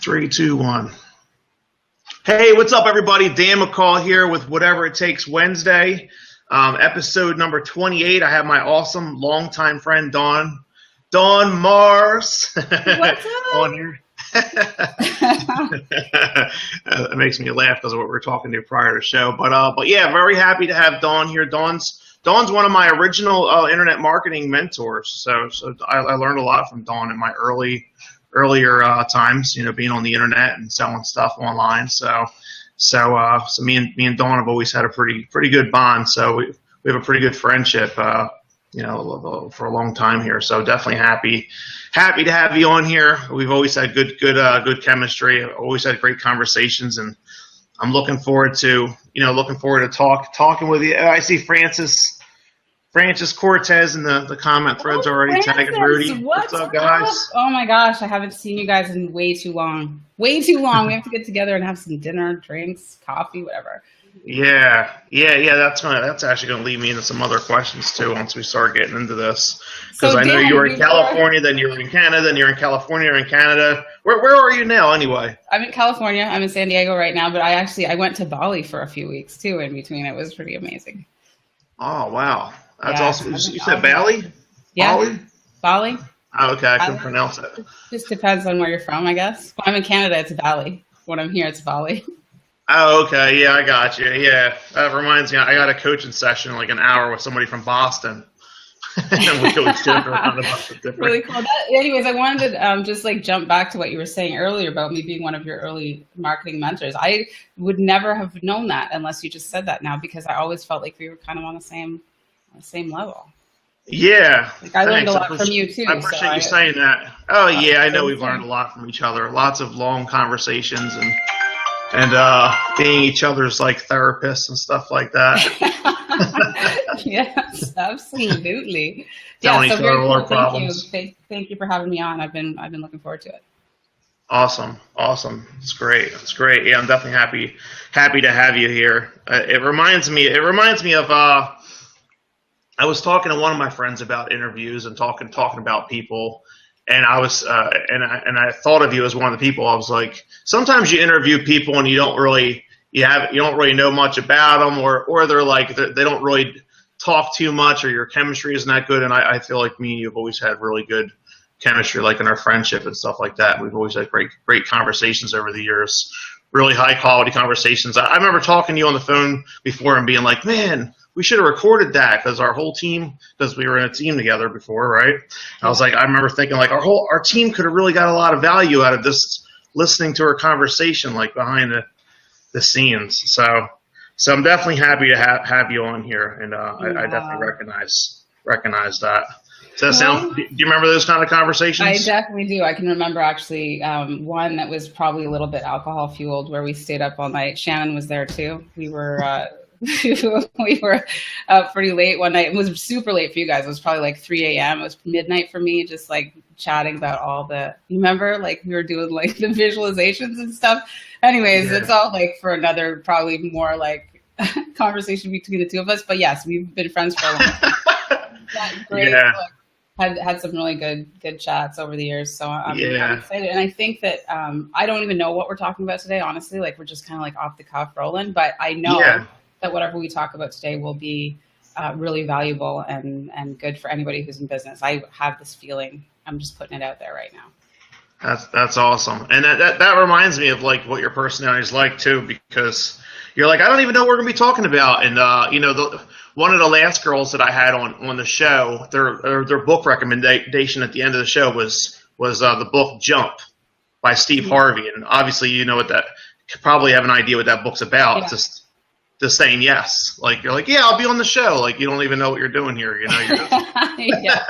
Three, two, one. Hey, what's up, everybody? Dan McCall here with Whatever It Takes Wednesday, episode number 28. I have my awesome longtime friend Dawn Mars What's up? on here. It makes me laugh because of what we were talking to prior to the show. But yeah, very happy to have Dawn here. Dawn's one of my original internet marketing mentors. So I learned a lot from Dawn in my earlier times, being on the internet and selling stuff online. So me and Dawn have always had a pretty good bond. So we have a pretty good friendship, for a long time here. So definitely happy to have you on here. We've always had good chemistry. Always had great conversations, and I'm looking forward to talking with you. I see Francis Cortez in the comment threads already tagging Rudy. What's up, guys? Oh my gosh, I haven't seen you guys in way too long. We have to get together and have some dinner, drinks, coffee, whatever. Yeah. That's actually gonna lead me into some other questions too once we start getting into this. Because I know you were in California, then you were in Canada, then you're in California or in Canada. Where are you now anyway? I'm in California. I'm in San Diego right now, but I went to Bali for a few weeks too in between. It was pretty amazing. Oh wow. That's awesome. You said Bali? Yeah. Bali? Oh, okay, I can pronounce it. Just depends on where you're from, I guess. When I'm in Canada, it's Bali. When I'm here, it's Bali. Oh, okay. Yeah, I got you. Yeah. That reminds me, I got a coaching session in like an hour with somebody from Boston. And we always joke around about the different. Really cool. Anyways, I wanted to just jump back to what you were saying earlier about me being one of your early marketing mentors. I would never have known that unless you just said that now, because I always felt like we were kind of on the same level. Yeah. I learned a lot from you too. I appreciate you saying that. Oh yeah, I know we've learned a lot from each other. Lots of long conversations and being each other's like therapists and stuff like that. Yes, absolutely. Telling each other all our problems. Thank you for having me on. I've been looking forward to it. Awesome. It's great. Yeah, I'm definitely happy to have you here. It reminds me of I was talking to one of my friends about interviews and talking about people, and I was and I thought of you as one of the people. I was like, sometimes you interview people and you don't really know much about them, or they're like they don't really talk too much, or your chemistry isn't that good. And I feel like me and you have always had really good chemistry, like in our friendship and stuff like that. We've always had great conversations over the years, really high quality conversations. I remember talking to you on the phone before and being like, man, we should have recorded that because our whole team, because we were in a team together before, right? I was like, I remember thinking like our team could have really got a lot of value out of this, listening to our conversation like behind the scenes. So I'm definitely happy to have you on here, and I definitely recognize that. Does that sound? Do you remember those kind of conversations? I definitely do. I can remember actually one that was probably a little bit alcohol fueled, where we stayed up all night. Shannon was there too. We were. We were pretty late one night. It was super late for you guys. It was probably like 3 a.m. It was midnight for me, just like chatting about all you remember, like we were doing like the visualizations and stuff. Anyways, It's all like for another probably more like conversation between the two of us. But yes, we've been friends for a long time. Great. Yeah. Had some really good chats over the years. So I'm excited. And I think that I don't even know what we're talking about today, honestly. Like we're just kind of like off the cuff rolling. But I know that whatever we talk about today will be really valuable and good for anybody who's in business. I have this feeling. I'm just putting it out there right now. That's awesome. And that reminds me of like what your personality is like too, because you're like, I don't even know what we're going to be talking about. And, one of the last girls that I had on the show, their book recommendation at the end of the show was the book Jump by Steve Harvey. And obviously, you probably have an idea what that book's about. Yeah. Just saying yes. Like, you're like, yeah, I'll be on the show. Like, you don't even know what you're doing here. You're just... Yeah.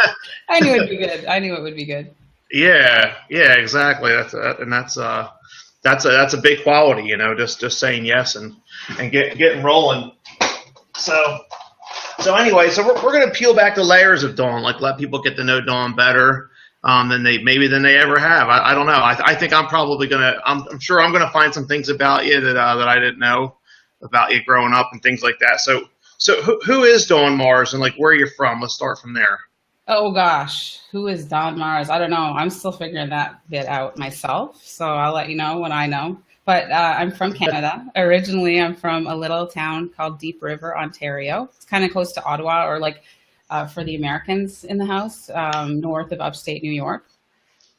I knew it'd be good. I knew it would be good. Yeah, exactly. That's a big quality, just saying yes and getting rolling. So anyway, we're going to peel back the layers of Dawn, like let people get to know Dawn better than they ever have. I don't know. I think I'm probably I'm sure I'm going to find some things about you that I didn't know about you growing up and things like that. So who is Dawn Mars, and like where are you from? Let's start from there. Oh gosh, who is Don Mars? I don't know. I'm still figuring that bit out myself, so I'll let you know when I know. But I'm from Canada. Originally, I'm from a little town called Deep River, Ontario. It's kind of close to Ottawa, or like for the Americans in the house, north of upstate New York.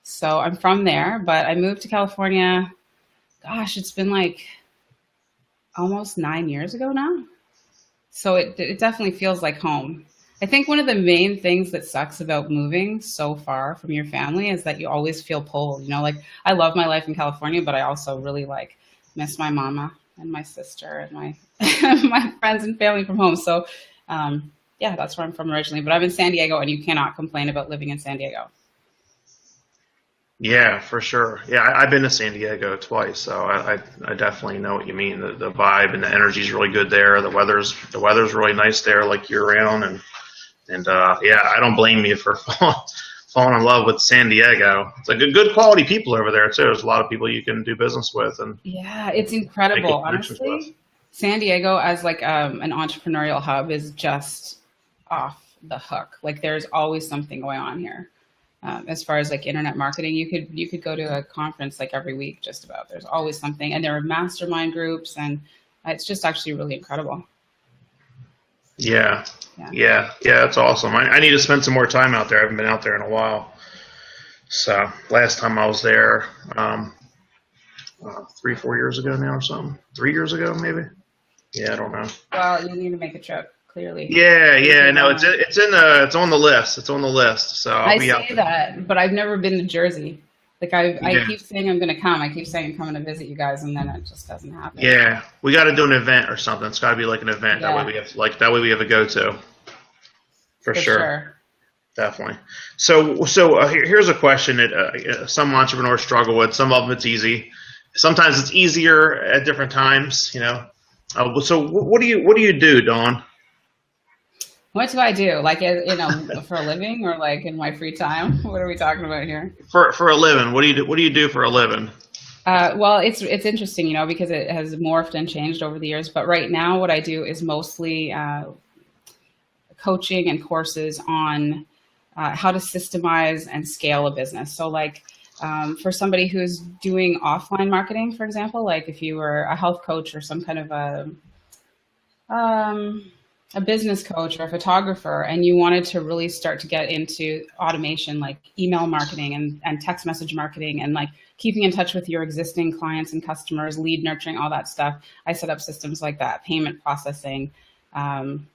So I'm from there, but I moved to California. Gosh, it's been like almost 9 years ago now. So it definitely feels like home. I think one of the main things that sucks about moving so far from your family is that you always feel pulled. You know, like I love my life in California, but I also really like miss my mama and my sister and my my friends and family from home. So yeah, that's where I'm from originally. But I'm in San Diego, and you cannot complain about living in San Diego. Yeah, for sure. Yeah, I've been to San Diego twice, so I definitely know what you mean. The vibe and the energy is really good there. The weather's really nice there, like year round, and yeah, I don't blame you for falling in love with San Diego. It's like a good quality people over there too. There's a lot of people you can do business with and Yeah, it's make incredible. connections with. Honestly, San Diego as like an entrepreneurial hub is just off the hook. Like there's always something going on here. As far as like internet marketing, you could go to a conference like every week, just about. There's always something, and there are mastermind groups, and it's just actually really incredible. Yeah, Yeah. yeah, that's awesome. I need to spend some more time out there. I haven't been out there in a while. So last time I was there, 3, 4 years ago now or something. 3 years ago maybe. Yeah, I don't know. Well, you need to make a trip, clearly. Yeah, If yeah, you're no, it's going. it's in the it's on the list. It's on the list. So I'll I be out say there. that, but I've never been to Jersey. Like I Yeah, keep saying I'm going to come. I keep saying I'm coming to visit you guys, and then it just doesn't happen. yeah. We got to do an event or something. It's got to be like an event. Yeah, That way we have a go to for for sure. sure. Definitely. So here's a question that some entrepreneurs struggle with. Some of them it's easy. Sometimes it's easier at different times. So what do you do, Dawn? What do I do? Like, for a living or like in my free time? What are we talking about here? For a living? What do you do? What do you do for a living? Well, it's interesting, because it has morphed and changed over the years. But right now, what I do is mostly coaching and courses on how to systemize and scale a business. So, like, for somebody who's doing offline marketing, for example, like if you were a health coach or some kind of a business coach or a photographer, and you wanted to really start to get into automation, like email marketing and text message marketing, and like keeping in touch with your existing clients and customers, lead nurturing, all that stuff. I set up systems like that, payment processing, um,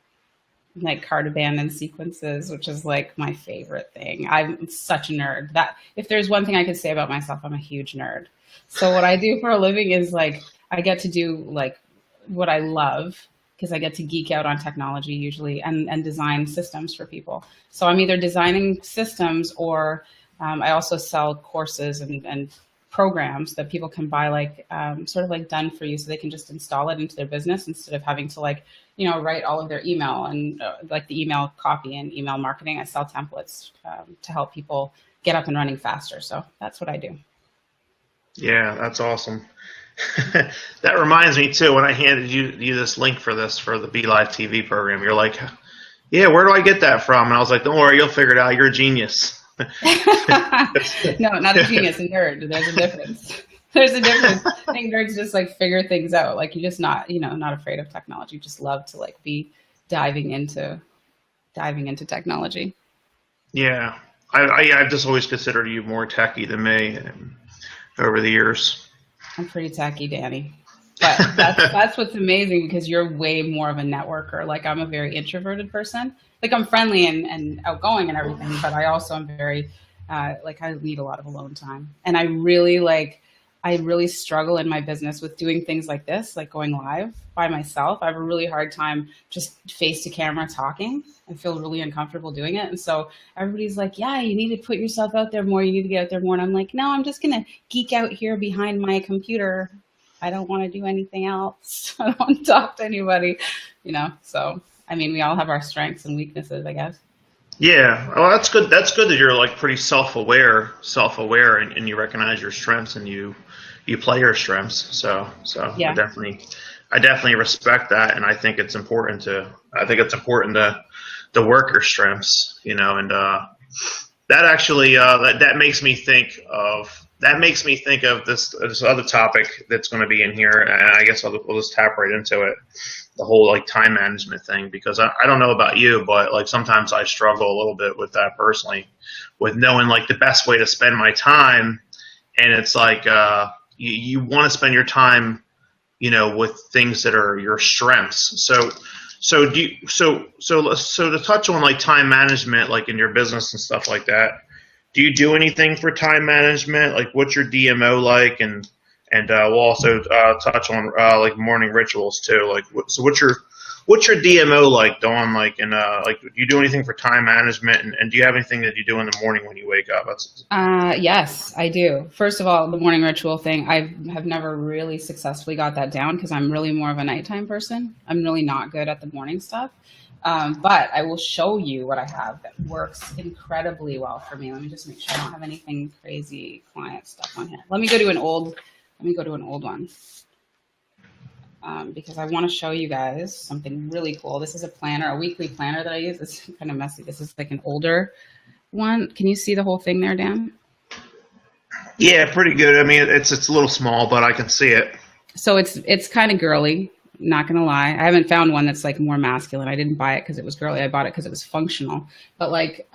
like cart abandon sequences, which is like my favorite thing. I'm such a nerd that if there's one thing I could say about myself, I'm a huge nerd. So what I do for a living is like I get to do like what I love because I get to geek out on technology usually and design systems for people. So I'm either designing systems or I also sell courses and programs that people can buy like sort of like done for you so they can just install it into their business instead of having to like, write all of their email and like the email copy and email marketing. I sell templates to help people get up and running faster. So that's what I do. Yeah, that's awesome. That reminds me too. When I handed you this link for the Be Live TV program, you're like, "Yeah, where do I get that from?" And I was like, "Don't worry, you'll figure it out. You're a genius." No, not a genius, a nerd. There's a difference. There's a difference. I think nerds just like figure things out. Like you're just not, not afraid of technology. You just love to like be diving into technology. Yeah, I've just always considered you more techie than me over the years. I'm pretty tacky, Danny. But that's what's amazing because you're way more of a networker. Like I'm a very introverted person. Like I'm friendly and outgoing and everything, but I also am very like I need a lot of alone time. And I really struggle in my business with doing things like this, like going live by myself. I have a really hard time just face to camera talking. I feel really uncomfortable doing it. And so everybody's like, yeah, you need to put yourself out there more. You need to get out there more. And I'm like, no, I'm just going to geek out here behind my computer. I don't want to do anything else. I don't want to talk to anybody, So, I mean, we all have our strengths and weaknesses, I guess. Yeah, well, that's good. That's good that you're like pretty self-aware, and you recognize your strengths and you play your strengths. So Yeah. I definitely respect that, and I think it's important to the worker strengths, and that actually that makes me think of this other topic that's going to be in here, and I guess we'll just tap right into it, the whole like time management thing, because I don't know about you, but like sometimes I struggle a little bit with that personally, with knowing like the best way to spend my time, and it's like you want to spend your time, with things that are your strengths. So to touch on like time management, like in your business and stuff like that, do you do anything for time management? Like, what's your DMO like? And we'll also touch on like morning rituals too. Like, so what's your DMO like, Dawn? Like, and like, do you do anything for time management? And do you have anything that you do in the morning when you wake up? Yes, I do. First of all, the morning ritual thing, I have never really successfully got that down because I'm really more of a nighttime person. I'm really not good at the morning stuff. But I will show you what I have that works incredibly well for me. Let me just make sure I don't have anything crazy client stuff on here. Let me go to an old one. Because I want to show you guys something really cool. This is a planner, a weekly planner that I use. It's kind of messy. This is like an older one. Can you see the whole thing there, Dan? Yeah, pretty good. I mean, it's a little small, but I can see it. So it's kind of girly. Not gonna lie, I haven't found one that's like more masculine. I didn't buy it because it was girly. I bought it because it was functional. But like,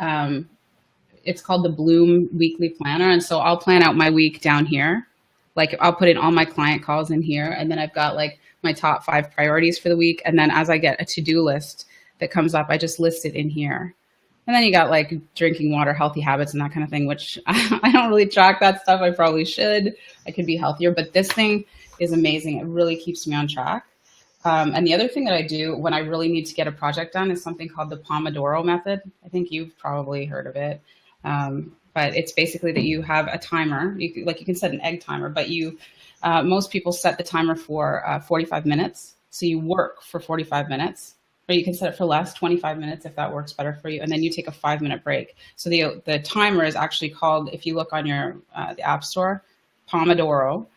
it's called the Bloom Weekly Planner, and so I'll plan out my week down here. Like I'll put in all my client calls in here, and then I've got like my top 5 priorities for the week. And then as I get a to-do list that comes up, I just list it in here. And then you got like drinking water, healthy habits, and that kind of thing, which I don't really track that stuff. I probably should. I could be healthier, but this thing is amazing. It really keeps me on track. And the other thing that I do when I really need to get a project done is something called the Pomodoro method. I think you've probably heard of it. But it's basically that you have a timer. You can set an egg timer, but most people set the timer for 45 minutes. So you work for 45 minutes, or you can set it for less, 25 minutes if that works better for you. And then you take a 5-minute break. So the timer is actually called, if you look on your the App Store, Pomodoro.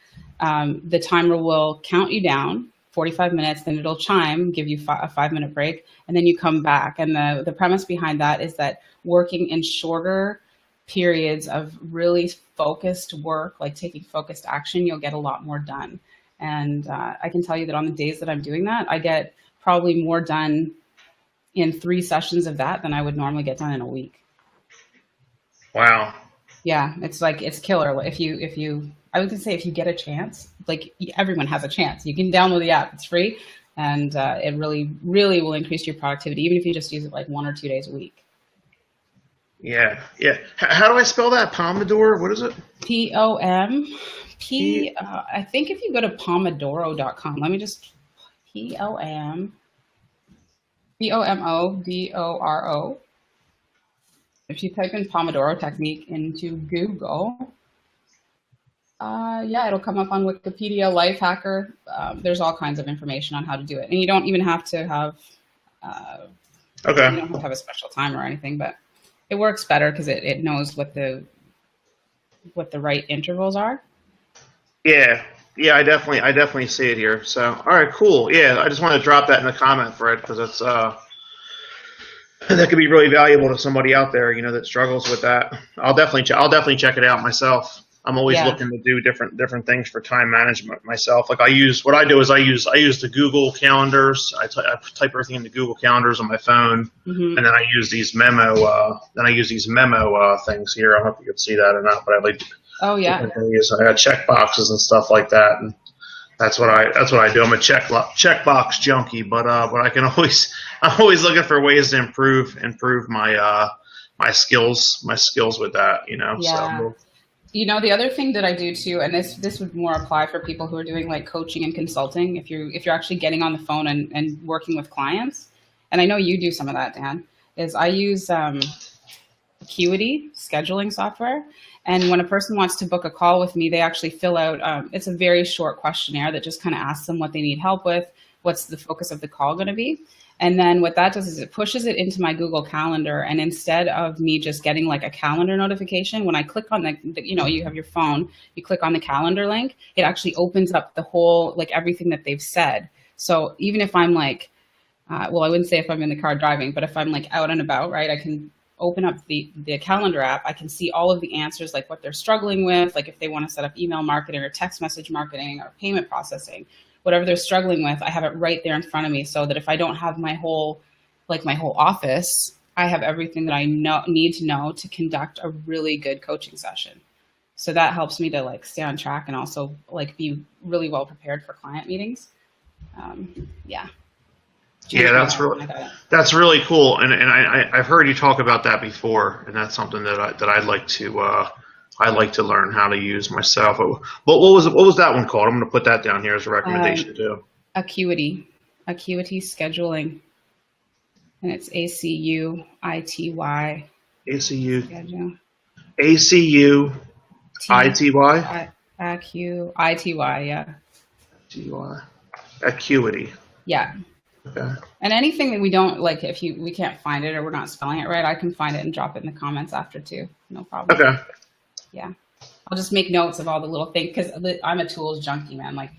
The timer will count you down 45 minutes, then it'll chime, give you a 5-minute break, and then you come back. And the premise behind that is that working in shorter periods of really focused work, like taking focused action, you'll get a lot more done. And I can tell you that on the days that I'm doing that, I get probably more done in 3 sessions of that than I would normally get done in a week. Wow. Yeah, it's killer. I was gonna say, if you get a chance, like everyone has a chance, you can download the app, it's free. And it really, really will increase your productivity, even if you just use it like 1 or 2 days a week. Yeah. How do I spell that? Pomodoro? What is it? I think if you go to pomodoro.com, let me just, Pomodoro. If you type in Pomodoro technique into Google, it'll come up on Wikipedia, Lifehacker. There's all kinds of information on how to do it. And you don't even have to have, you don't have to have a special time or anything, but it works better because it knows what the right intervals are. Yeah, I definitely see it here. So, all right, cool. Yeah, I just want to drop that in the comment thread because it's that could be really valuable to somebody out there, that struggles with that. I'll definitely check it out myself. I'm always looking to do different things for time management myself. Like I use the Google calendars. I type everything into Google calendars on my phone, and then I use these memo things here. I don't know if you can see that or not, but I like. Oh yeah. I got check boxes and stuff like that, and that's what I do. I'm a checkbox junkie, but I'm always looking for ways to improve my my skills with that. Yeah. So. The other thing that I do too, and this would more apply for people who are doing like coaching and consulting, if you're actually getting on the phone and working with clients, and I know you do some of that, Dan, is I use Acuity scheduling software. And when a person wants to book a call with me, they actually fill out, it's a very short questionnaire that just kind of asks them what they need help with, what's the focus of the call going to be. And then what that does is it pushes it into my Google Calendar. And instead of me just getting like a calendar notification, when I click on you have your phone, you click on the calendar link, it actually opens up the whole, like everything that they've said. So even if I'm like, well, I wouldn't say if I'm in the car driving, but if I'm like out and about, right, I can open up the calendar app. I can see all of the answers, like what they're struggling with, like if they want to set up email marketing or text message marketing or payment processing, whatever they're struggling with, I have it right there in front of me, so that if I don't have my whole office, I have everything that I need to know to conduct a really good coaching session. So that helps me to like stay on track and also like be really well prepared for client meetings. Yeah. Yeah, that's really cool, and I've heard you talk about that before, and that's something that I'd like to learn how to use myself. But what was that one called? I'm going to put that down here as a recommendation too. Acuity scheduling, and it's ACUITY. ACU. Schedule. ACUITY. ACUITY. Yeah. TY. Acuity. Yeah. Okay. And anything that we don't like, if we can't find it or we're not spelling it right, I can find it and drop it in the comments after too. No problem. Okay. Yeah. I'll just make notes of all the little things, because I'm a tools junkie, man. Like,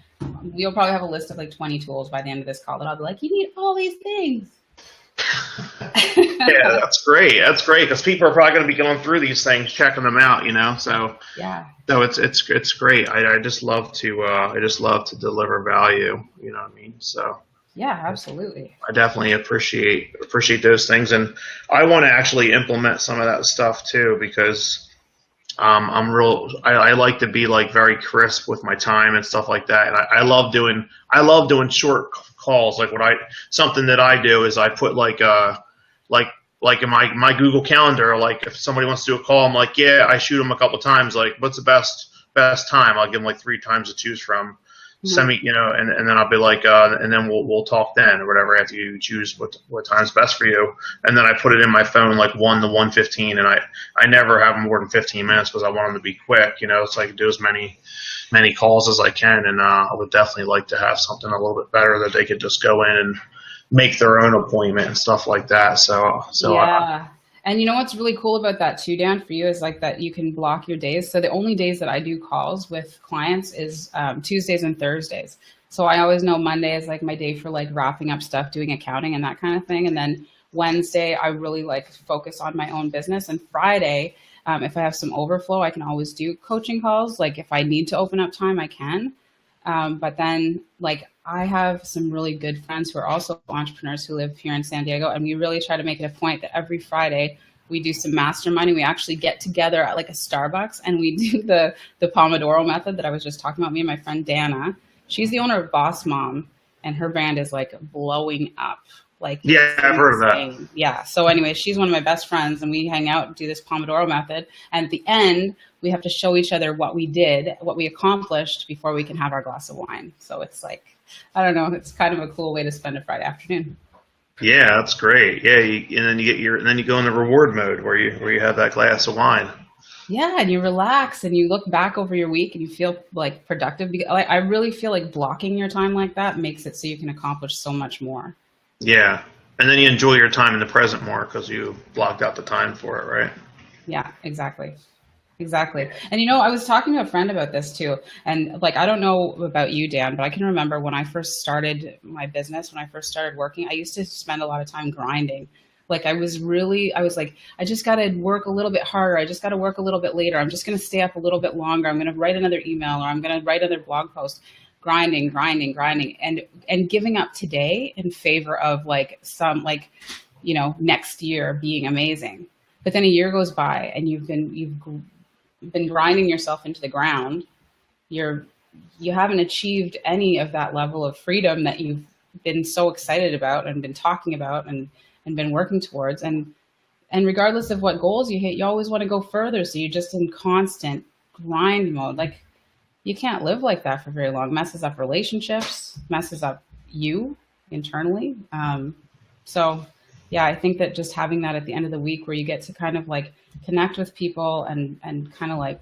we'll probably have a list of like 20 tools by the end of this call that I'll be like, you need all these things. Yeah, that's great. That's great, because people are probably going to be going through these things, checking them out, So yeah. No, it's great. I just love to deliver value. You know what I mean? So. Yeah, absolutely. I definitely appreciate those things, and I want to actually implement some of that stuff too, because I like to be like very crisp with my time and stuff like that. And I love doing short calls. Like something that I do is I put like in my Google Calendar, like if somebody wants to do a call, I'm like, yeah, I shoot them a couple times. Like, what's the best time? I'll give them like 3 times to choose from. Send me, and then I'll be like, and then we'll talk then or whatever after you choose what time's best for you. And then I put it in my phone like 1 to 1:15, and I never have more than 15 minutes because I want them to be quick, so I can do as many calls as I can. And I would definitely like to have something a little bit better that they could just go in and make their own appointment and stuff like that. So yeah. And you know what's really cool about that too, Dan, for you is like that you can block your days. So the only days that I do calls with clients is Tuesdays and Thursdays. So I always know Monday is like my day for like wrapping up stuff, doing accounting and that kind of thing. And then Wednesday, I really like focus on my own business. And Friday, if I have some overflow, I can always do coaching calls. Like if I need to open up time, I can. But then like I have some really good friends who are also entrepreneurs who live here in San Diego. And we really try to make it a point that every Friday we do some masterminding. We actually get together at like a Starbucks and we do the Pomodoro method that I was just talking about. Me and my friend Dana, she's the owner of Boss Mom, and her brand is like blowing up. Like, yeah, I've heard of that. Yeah. So anyway, she's one of my best friends and we hang out and do this Pomodoro method. And at the end, we have to show each other what we did, what we accomplished before we can have our glass of wine. So it's like, I don't know, it's kind of a cool way to spend a Friday afternoon. Yeah, that's great. Yeah. And then you go in the reward mode where you have that glass of wine. Yeah. And you relax and you look back over your week and you feel like productive. I really feel like blocking your time like that makes it so you can accomplish so much more. Yeah. And then you enjoy your time in the present more because you blocked out the time for it, right? Yeah, exactly. Exactly. And I was talking to a friend about this too. And like, I don't know about you, Dan, but I can remember when I first started my business, when I first started working, I used to spend a lot of time grinding. Like I was like, I just got to work a little bit harder. I just got to work a little bit later. I'm just going to stay up a little bit longer. I'm going to write another email or I'm going to write another blog post. Grinding, and giving up today in favor of like some next year being amazing. But then a year goes by and you've been grinding yourself into the ground. You haven't achieved any of that level of freedom that you've been so excited about and been talking about and been working towards. And regardless of what goals you hit, you always want to go further. So you're just in constant grind mode. Like, you can't live like that for very long. Messes up relationships, messes up you internally. So yeah, I think that just having that at the end of the week where you get to kind of like connect with people and kind of like,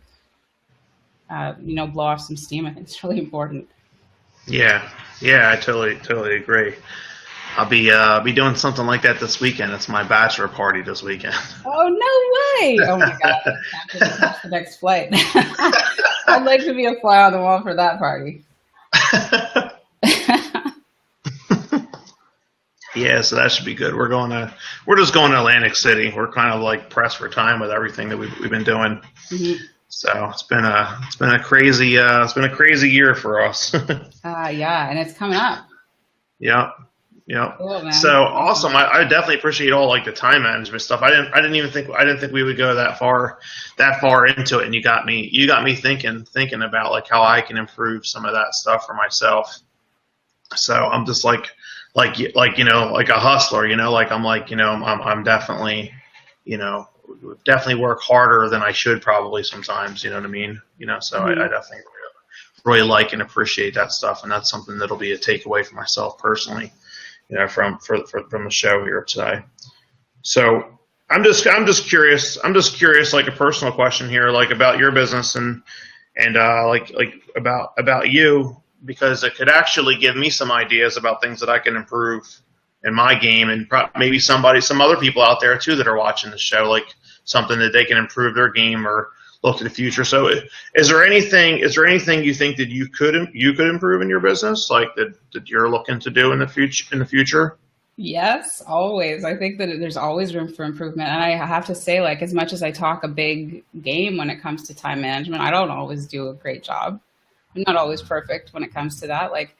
blow off some steam, I think it's really important. Yeah, I totally agree. I'll be doing something like that this weekend. It's my bachelor party this weekend. Oh, no way. Oh my God. I have to catch the next flight. I'd like to be a fly on the wall for that party. Yeah, so that should be good. We're just going to Atlantic City. We're kind of like pressed for time with everything that we've been doing. Mm-hmm. So it's been a crazy year for us. Yeah, and it's coming up. Yeah. Yeah. Cool, So man. awesome. I definitely appreciate all like the time management stuff. I didn't think we would go that far into it. And you got me thinking about like how I can improve some of that stuff for myself. So I'm just like, like a hustler, like I'm like, I'm definitely, definitely work harder than I should probably sometimes, you know what I mean? So Mm-hmm. I definitely really like and appreciate that stuff. And that's something that'll be a takeaway for myself personally, from the show here today. So I'm just curious. I'm just curious, like a personal question here, like about your business and like about you, because it could actually give me some ideas about things that I can improve in my game, and maybe some other people out there too that are watching the show, like something that they can improve their game or look to the future. So, is there anything you think that you could improve in your business, like that you're looking to do in the future? Yes, always. I think that there's always room for improvement. And I have to say, like, as much as I talk a big game when it comes to time management, I don't always do a great job. I'm not always perfect when it comes to that. Like,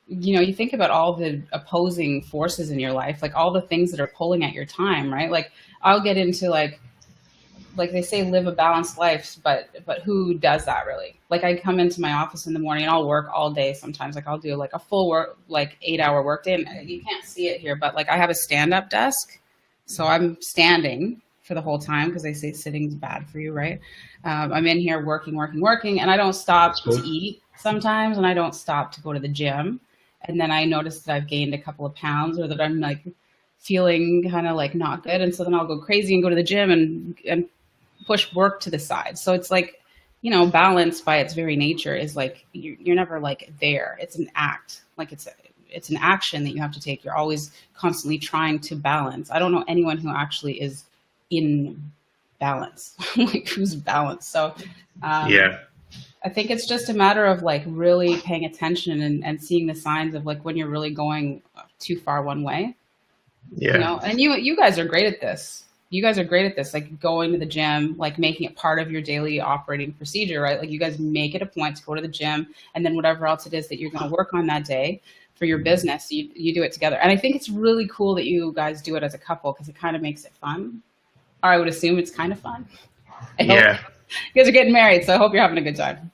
you think about all the opposing forces in your life, like all the things that are pulling at your time, right? Like, I'll get into like they say, live a balanced life, but who does that really? Like, I come into my office in the morning and I'll work all day sometimes. Like, I'll do like a full work, like 8-hour work day. And you can't see it here, but like I have a stand-up desk. So I'm standing for the whole time because they say sitting's bad for you, right? I'm in here working, and I don't stop to eat sometimes, and I don't stop to go to the gym. And then I notice that I've gained a couple of pounds, or that I'm like feeling kind of like not good. And so then I'll go crazy and go to the gym and push work to the side. So it's like, balance by its very nature is like, you're never like there. It's an act. Like it's an action that you have to take. You're always constantly trying to balance. I don't know anyone who actually is in balance, like who's balanced. So, Yeah. I think it's just a matter of like really paying attention and seeing the signs of like when you're really going too far one way. Yeah. And you guys are great at this. You guys are great at this, like going to the gym, like making it part of your daily operating procedure, right? Like you guys make it a point to go to the gym, and then whatever else it is that you're going to work on that day for your business, you do it together. And I think it's really cool that you guys do it as a couple because it kind of makes it fun. Or I would assume it's kind of fun. Yeah. You guys are getting married, so I hope you're having a good time.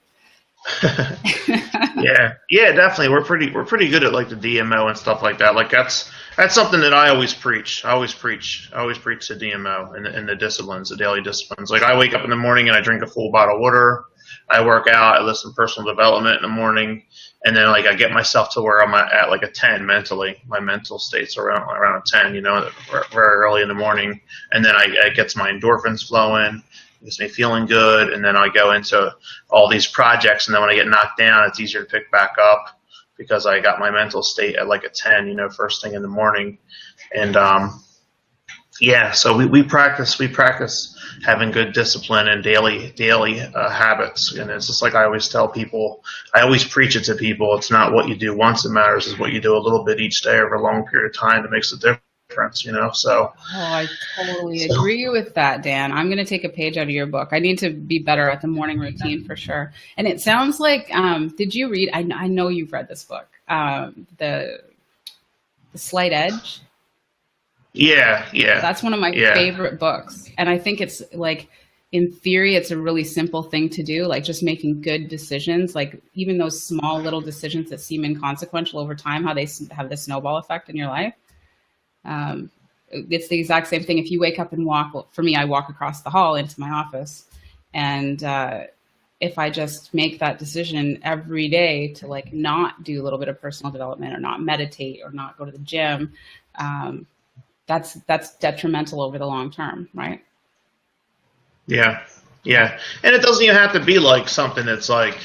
Yeah, definitely. We're pretty good at like the DMO and stuff like that. Like that's something that I always preach. I always preach the DMO and the disciplines, the daily disciplines. Like I wake up in the morning and I drink a full bottle of water. I work out. I listen to personal development in the morning, and then like I get myself to where I'm at like a 10 mentally. My mental state's around a 10. Very early in the morning, and then I gets my endorphins flowing. Gets me feeling good, and then I go into all these projects, and then when I get knocked down, it's easier to pick back up because I got my mental state at like a 10, first thing in the morning. And so we practice having good discipline and daily habits. And it's just like I always tell people, I always preach it to people. It's not what you do once that matters, is what you do a little bit each day over a long period of time that makes a difference. So I totally agree with that, Dan. I'm going to take a page out of your book. I need to be better at the morning routine for sure. And it sounds like, did you read, I know you've read this book, the Slight Edge. Yeah. That's one of my favorite books. And I think it's like, in theory, it's a really simple thing to do, like just making good decisions, like even those small little decisions that seem inconsequential over time, how they have the snowball effect in your life. It's the exact same thing. If you wake up and walk, well, for me, I walk across the hall into my office, and if I just make that decision every day to like not do a little bit of personal development or not meditate or not go to the gym, that's detrimental over the long term, right? Yeah. And it doesn't even have to be like something that's like,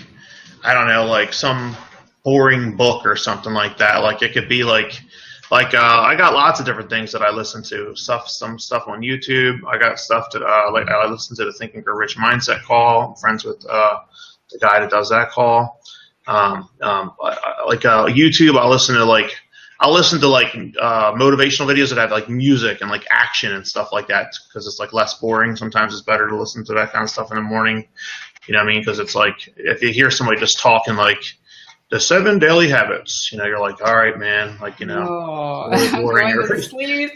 I don't know, like some boring book or something like that. Like it could be like I got lots of different things that I listen to. Some stuff on YouTube. I got stuff to like I listen to the Think and Grow Rich Mindset call. I'm friends with the guy that does that call. Like YouTube, I listen to like I'll listen to like motivational videos that have like music and like action and stuff like that because it's like less boring. Sometimes it's better to listen to that kind of stuff in the morning. You know what I mean? Because it's like if you hear somebody just talking like the 7 daily habits, you know, you're like, all right, man, like, you know, Oh, really I'm boring. going to sleep.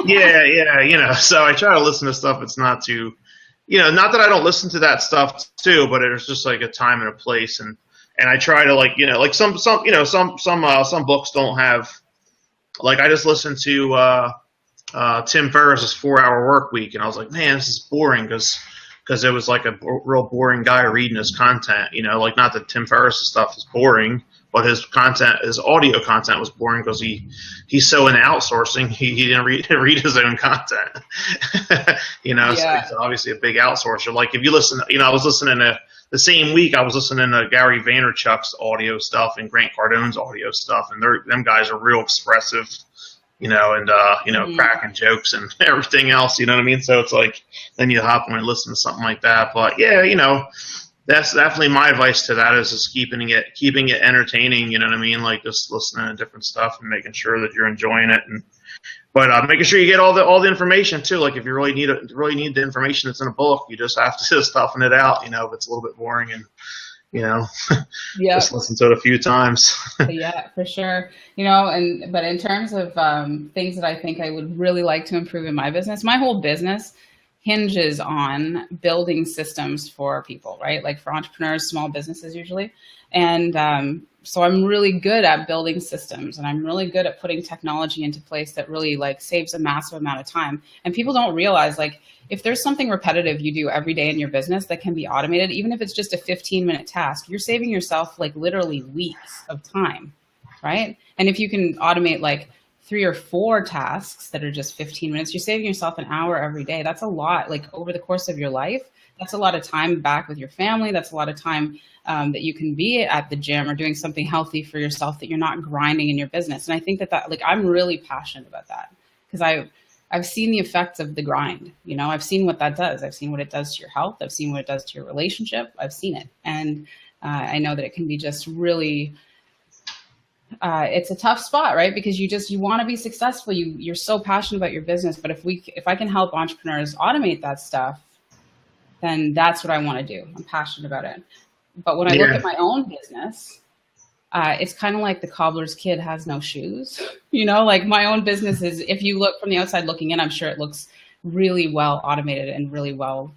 Yeah, you know, so I try to listen to stuff that's not too, you know, not that I don't listen to that stuff too, but there's just like a time and a place, and I try to like, you know, like some books don't have, like I just listened to Tim Ferriss's 4-Hour Work Week, and I was like, man, this is boring because it was like a real boring guy reading his content, you know, like not that Tim Ferriss's stuff is boring, but his content, his audio content was boring because he's so into outsourcing, he didn't read his own content, you know, Yeah. so he's obviously a big outsourcer. Like if you listen, you know, I was listening to the same week, I was listening to Gary Vaynerchuk's audio stuff and Grant Cardone's audio stuff, and them guys are real expressive, you know, and you know, cracking jokes and everything else, you know what I mean? So it's like then you hop on and listen to something like that. But yeah, you know, that's definitely my advice to that is just keeping it entertaining, you know what I mean? Like just listening to different stuff and making sure that you're enjoying it, and but making sure you get all the information too. Like if you really need the information that's in a book, you just have to just toughen it out, you know, if it's a little bit boring, and you know, Yeah. just listen to it a few times. Yeah, for sure. You know, but in terms of things that I think I would really like to improve in my business, my whole business hinges on building systems for people, right? Like for entrepreneurs, small businesses usually. And so I'm really good at building systems, and I'm really good at putting technology into place that really like saves a massive amount of time. And people don't realize, like, if there's something repetitive you do every day in your business that can be automated, even if it's just a 15-minute task, you're saving yourself like literally weeks of time, right? And if you can automate like 3 or 4 tasks that are just 15 minutes, you're saving yourself an hour every day. That's a lot, like over the course of your life. That's a lot of time back with your family. That's a lot of time that you can be at the gym or doing something healthy for yourself that you're not grinding in your business. And I think that like, I'm really passionate about that because I've seen the effects of the grind. You know, I've seen what that does. I've seen what it does to your health. I've seen what it does to your relationship. I've seen it. And I know that it can be just really, it's a tough spot, right? Because you want to be successful. You're so passionate about your business. But if I can help entrepreneurs automate that stuff, then that's what I want to do. I'm passionate about it. But when I look at my own business, it's kind of like the cobbler's kid has no shoes. You know, like my own business is, if you look from the outside looking in, I'm sure it looks really well automated and really well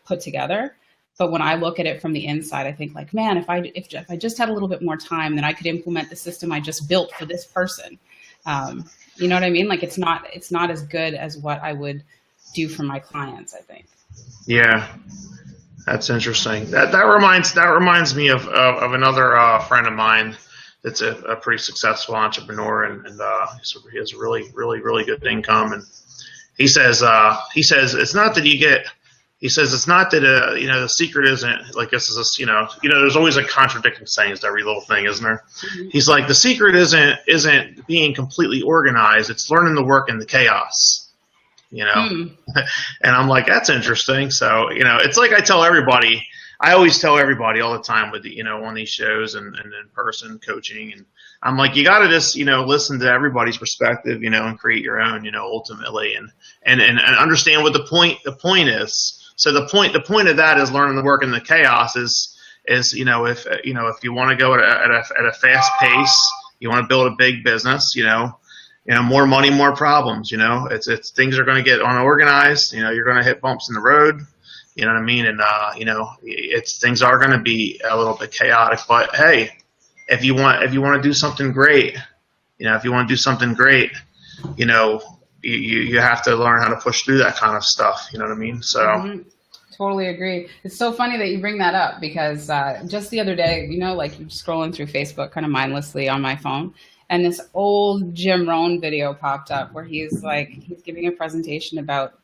put together. But when I look at it from the inside, I think like, man, if I just had a little bit more time, then I could implement the system I just built for this person. You know what I mean? Like it's not as good as what I would do for my clients, I think. Yeah. That's interesting. That reminds me of another friend of mine that's a pretty successful entrepreneur, and he has really good income. And he says it's not that you get. He says it's not that you know, the secret isn't like this is a, you know there's always a contradicting sayings to every little thing, isn't there? Mm-hmm. He's like, the secret isn't being completely organized. It's learning to work in the chaos. You know, and I'm like, that's interesting. So, you know, it's like I always tell everybody all the time with you know, on these shows and in person coaching, and I'm like, you got to just, you know, listen to everybody's perspective, you know, and create your own, you know, ultimately, and understand what the point is. So the point of that is learning to work in the chaos is, you know, if you want to go at a fast pace, you want to build a big business, you know, more money, more problems, you know, it's things are going to get unorganized, you know, you're going to hit bumps in the road, you know what I mean? And, you know, things are going to be a little bit chaotic, but hey, if you want to do something great, you know, you know, you have to learn how to push through that kind of stuff. You know what I mean? So. Totally agree. It's so funny that you bring that up because just the other day, you know, like scrolling through Facebook kind of mindlessly on my phone, and this old Jim Rohn video popped up where he's giving a presentation about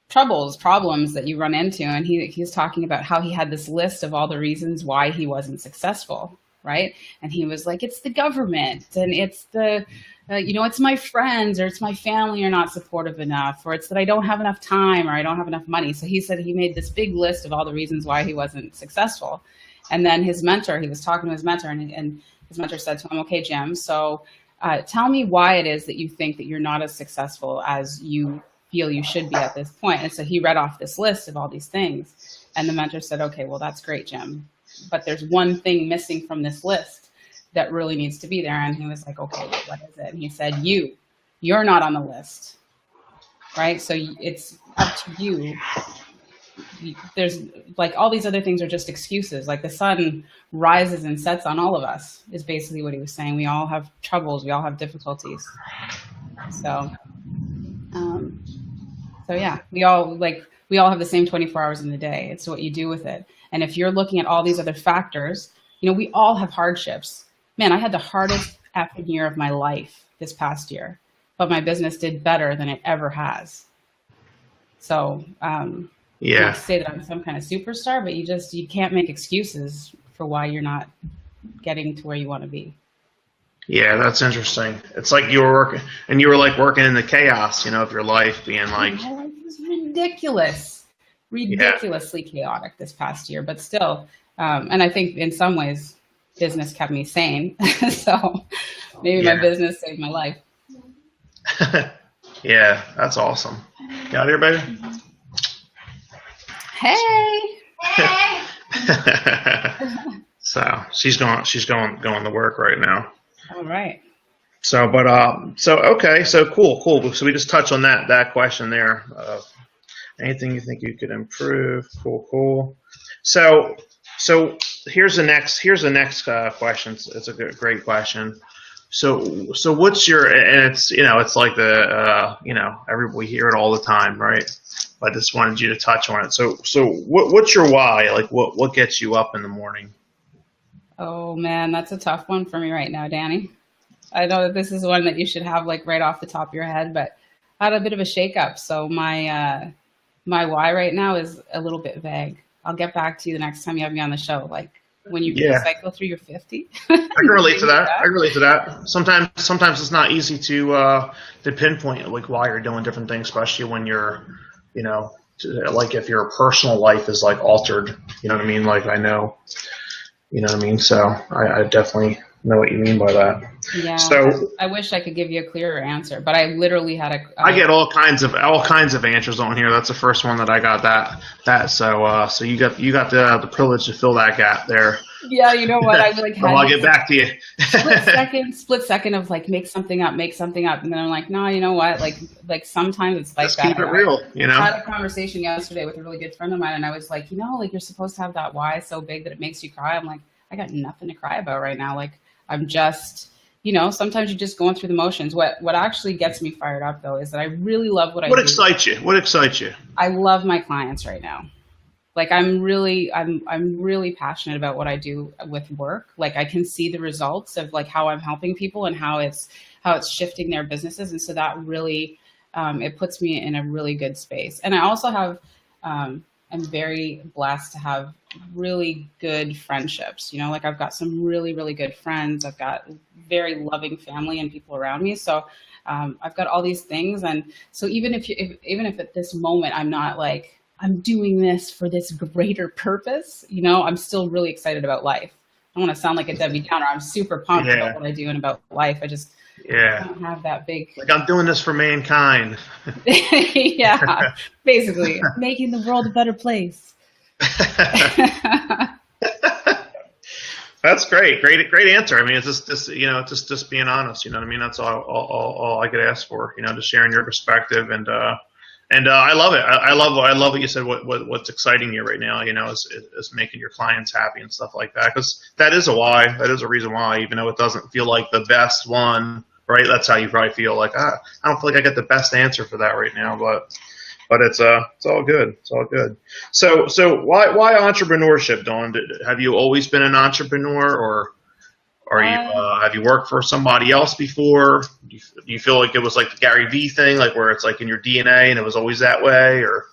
problems that you run into. And he's talking about how he had this list of all the reasons why he wasn't successful. Right. And he was like, it's the government, and it's the, you know, it's my friends, or it's my family are not supportive enough, or it's that I don't have enough time, or I don't have enough money. So he said he made this big list of all the reasons why he wasn't successful. And then his mentor, he was talking to his mentor, and his mentor said to him, okay, Jim, so tell me why it is that you think that you're not as successful as you feel you should be at this point. And so he read off this list of all these things. And the mentor said, okay, well, that's great, Jim. But there's one thing missing from this list that really needs to be there. And he was like, okay, well, what is it? And he said, you're not on the list, right? So it's up to you. There's like all these other things are just excuses. Like the sun rises and sets on all of us is basically what he was saying. We all have troubles. We all have difficulties. So yeah, we all have the same 24 hours in the day. It's what you do with it. And if you're looking at all these other factors, we all have hardships. Man, I had the hardest effing year of my life this past year, but my business did better than it ever has. So, yeah, not to say that I'm some kind of superstar, but you can't make excuses for why you're not getting to where you want to be. Yeah, that's interesting. It's like you were working in the chaos, of your life, being like, my life was ridiculously chaotic this past year, but still, and I think in some ways business kept me sane. So maybe my business saved my life. Yeah, that's awesome. You out here, baby? Hey. So she's going to work right now. All right. So, okay, so cool. So we just touched on that question there. Anything you think you could improve? Cool. So here's the next question. It's a great question. So what's your, and it's like we hear it all the time, right? I just wanted you to touch on it. So what's your why? Like what gets you up in the morning? Oh man, that's a tough one for me right now, Danny. I know that this is one that you should have like right off the top of your head, but I had a bit of a shakeup. So my why right now is a little bit vague. I'll get back to you the next time you have me on the show. Like when you cycle through your 50. I can relate to that. Sometimes it's not easy to pinpoint like why you're doing different things, especially when you're, like if your personal life is like altered, you know what I mean? Like I know, you know what I mean? So I definitely know what you mean by that. Yeah. So I wish I could give you a clearer answer, but I literally had I get all kinds of answers on here. That's the first one that I got that. So you got the privilege to fill that gap there. Yeah, you know what? I like. I'll get back to you. split second of like make something up, and then I'm like, no, you know what? Like sometimes it's like just that. Keep it real, I had a conversation yesterday with a really good friend of mine, and I was like, like you're supposed to have that why so big that it makes you cry. I'm like, I got nothing to cry about right now. Like I'm just, sometimes you're just going through the motions. What actually gets me fired up though is that I really love what I do. What excites you? I love my clients right now. Like I'm really passionate about what I do with work. Like I can see the results of like how I'm helping people and how it's shifting their businesses. And so that really, it puts me in a really good space. And I also have, I'm very blessed to have really good friendships. Like I've got some really, really good friends. I've got very loving family and people around me. So I've got all these things. And so even if at this moment I'm not like, I'm doing this for this greater purpose, I'm still really excited about life. I don't want to sound like a Debbie Downer. I'm super pumped about what I do and about life. I just don't have that big. Like I'm doing this for mankind. Yeah, basically making the world a better place. That's great. Great answer. I mean, it's just being honest. You know what I mean? That's all I could ask for. Just sharing your perspective and I love it. I love what you said. What's exciting you right now, is making your clients happy and stuff like that. Because that is a why. That is a reason why, even though it doesn't feel like the best one, right? That's how you probably feel. Like I don't feel like I get the best answer for that right now, but it's all good. It's all good. So why entrepreneurship, Dawn? Have you always been an entrepreneur, or have you worked for somebody else before? Do you feel like it was like the Gary Vee thing, like where it's like in your DNA and it was always that way, or?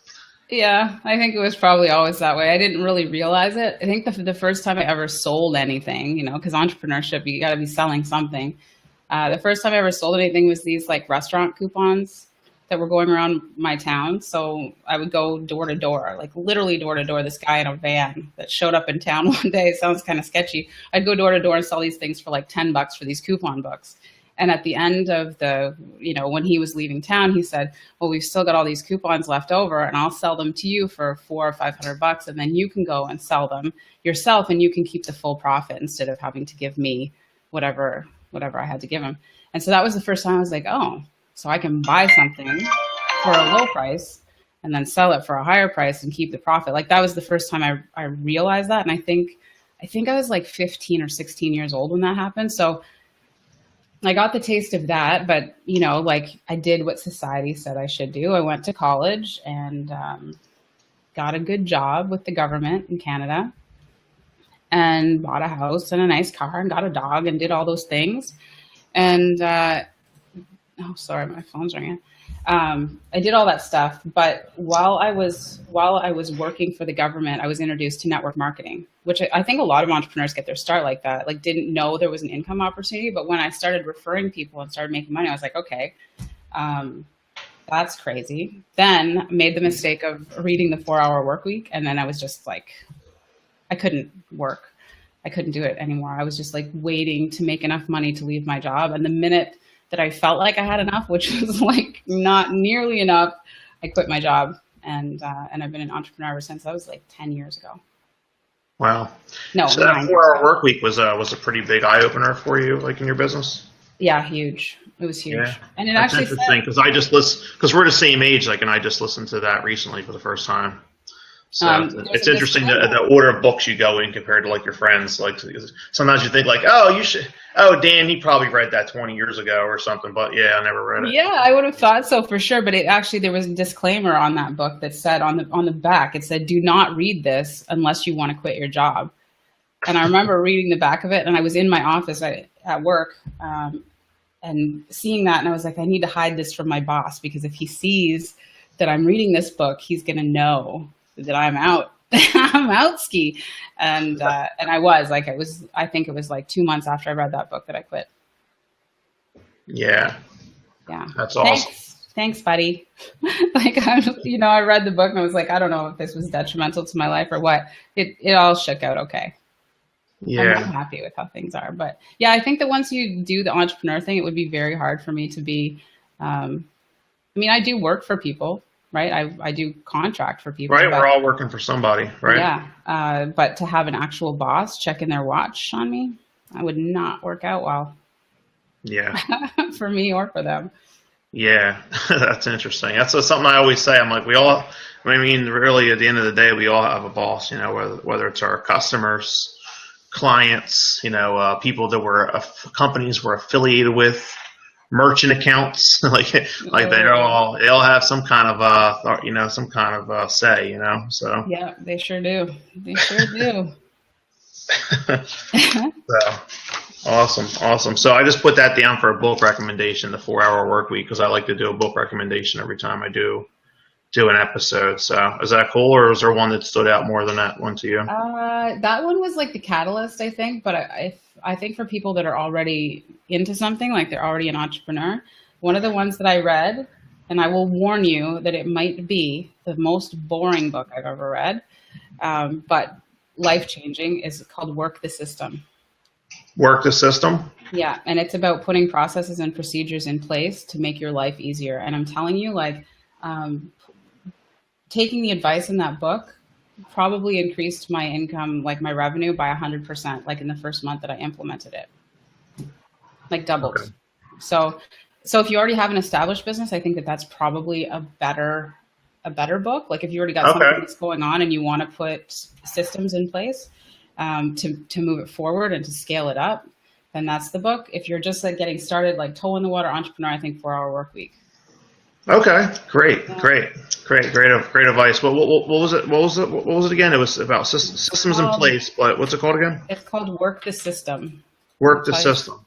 Yeah, I think it was probably always that way. I didn't really realize it. I think the first time I ever sold anything, because entrepreneurship, you got to be selling something. The first time I ever sold anything was these like restaurant coupons that were going around my town. So I would go door to door, like literally door to door. This guy in a van that showed up in town one day, it sounds kind of sketchy. I'd go door to door and sell these things for like $10 for these coupon books. And at the end of the, when he was leaving town, he said, well, we've still got all these coupons left over and I'll sell them to you for $400 or $500. And then you can go and sell them yourself and you can keep the full profit instead of having to give me whatever I had to give him. And so that was the first time I was like, oh, so I can buy something for a low price and then sell it for a higher price and keep the profit. Like that was the first time I realized that. And I think I was like 15 or 16 years old when that happened. So I got the taste of that, but like I did what society said I should do. I went to college and got a good job with the government in Canada and bought a house and a nice car and got a dog and did all those things. And oh, sorry, my phone's ringing. I did all that stuff, but while I was working for the government, I was introduced to network marketing, which I think a lot of entrepreneurs get their start like that, like didn't know there was an income opportunity. But when I started referring people and started making money, I was like, okay, that's crazy. Then made the mistake of reading the 4-Hour Workweek. And then I was just like, I couldn't work. I couldn't do it anymore. I was just like waiting to make enough money to leave my job. And the minute that I felt like I had enough, which was like not nearly enough, I quit my job. And I've been an entrepreneur ever since. That was like 10 years ago. Wow. No, so that 4-Hour Workweek was a pretty big eye opener for you, like in your business. Yeah, huge. It was huge. Yeah. And it That's actually interesting because I just listen because we're the same age, like, and I just listened to that recently for the first time. So it's interesting the order of books you go in compared to like your friends. Like sometimes you think like, oh, you should. Oh, Dan, he probably read that 20 years ago or something. But yeah, I never read it. Yeah, I would have thought so for sure. But there was a disclaimer on that book that said on the back, it said, do not read this unless you want to quit your job. And I remember reading the back of it, and I was in my office at work and seeing that, and I was like, I need to hide this from my boss because if he sees that I'm reading this book, he's going to know that I'm out. I'm out ski. And I was like, I think it was like 2 months after I read that book that I quit. Yeah. Yeah. That's awesome. Thanks, buddy. Like, I read the book and I was like, I don't know if this was detrimental to my life or what. It all shook out okay. Yeah. I'm happy with how things are. But yeah, I think that once you do the entrepreneur thing, it would be very hard for me to be, I do work for people. Right. I do contract for people. Right. We're all working for somebody. Right. Yeah. But to have an actual boss checking their watch on me, that would not work out well. Yeah. For me or for them. Yeah. That's interesting. That's something I always say. I'm like, really at the end of the day, we all have a boss, whether it's our customers, clients, people that companies we're affiliated with. Merchant accounts, like they all have some kind of say, so. Yeah, they sure do. They sure do. So, awesome. So I just put that down for a book recommendation, the 4-Hour Workweek, because I like to do a book recommendation every time I do an episode. So is that cool, or is there one that stood out more than that one to you? That one was like the catalyst, I think. But I think for people that are already into something, like they're already an entrepreneur, one of the ones that I read, and I will warn you that it might be the most boring book I've ever read, but life-changing, is called Work the System. Work the System? Yeah, and it's about putting processes and procedures in place to make your life easier. And I'm telling you, like, taking the advice in that book probably increased my income, like my revenue, by 100%, like in the first month that I implemented it, like doubled. Okay. So if you already have an established business, I think that's probably a better book. Like if you already got something that's going on and you want to put systems in place to move it forward and to scale it up, then that's the book. If you're just like getting started, like toe in the water entrepreneur, I think 4-Hour Workweek. Okay, great advice. What was it again? It was about systems in place, but what's it called again? It's called Work the System. Work the System.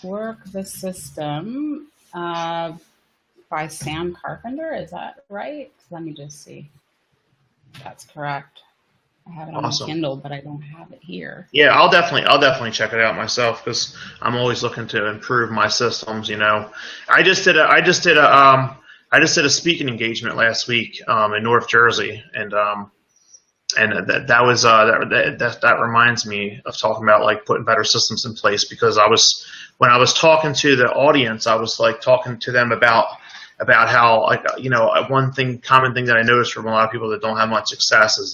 Work the System by Sam Carpenter. Is that right? Let me just see. That's correct. I have it on my Kindle, but I don't have it here. Yeah, I'll definitely check it out myself because I'm always looking to improve my systems. I just did I just did a speaking engagement last week in North Jersey, and that reminds me of talking about like putting better systems in place, because when I was talking to the audience, I was like talking to them about how, like, common thing that I noticed from a lot of people that don't have much success is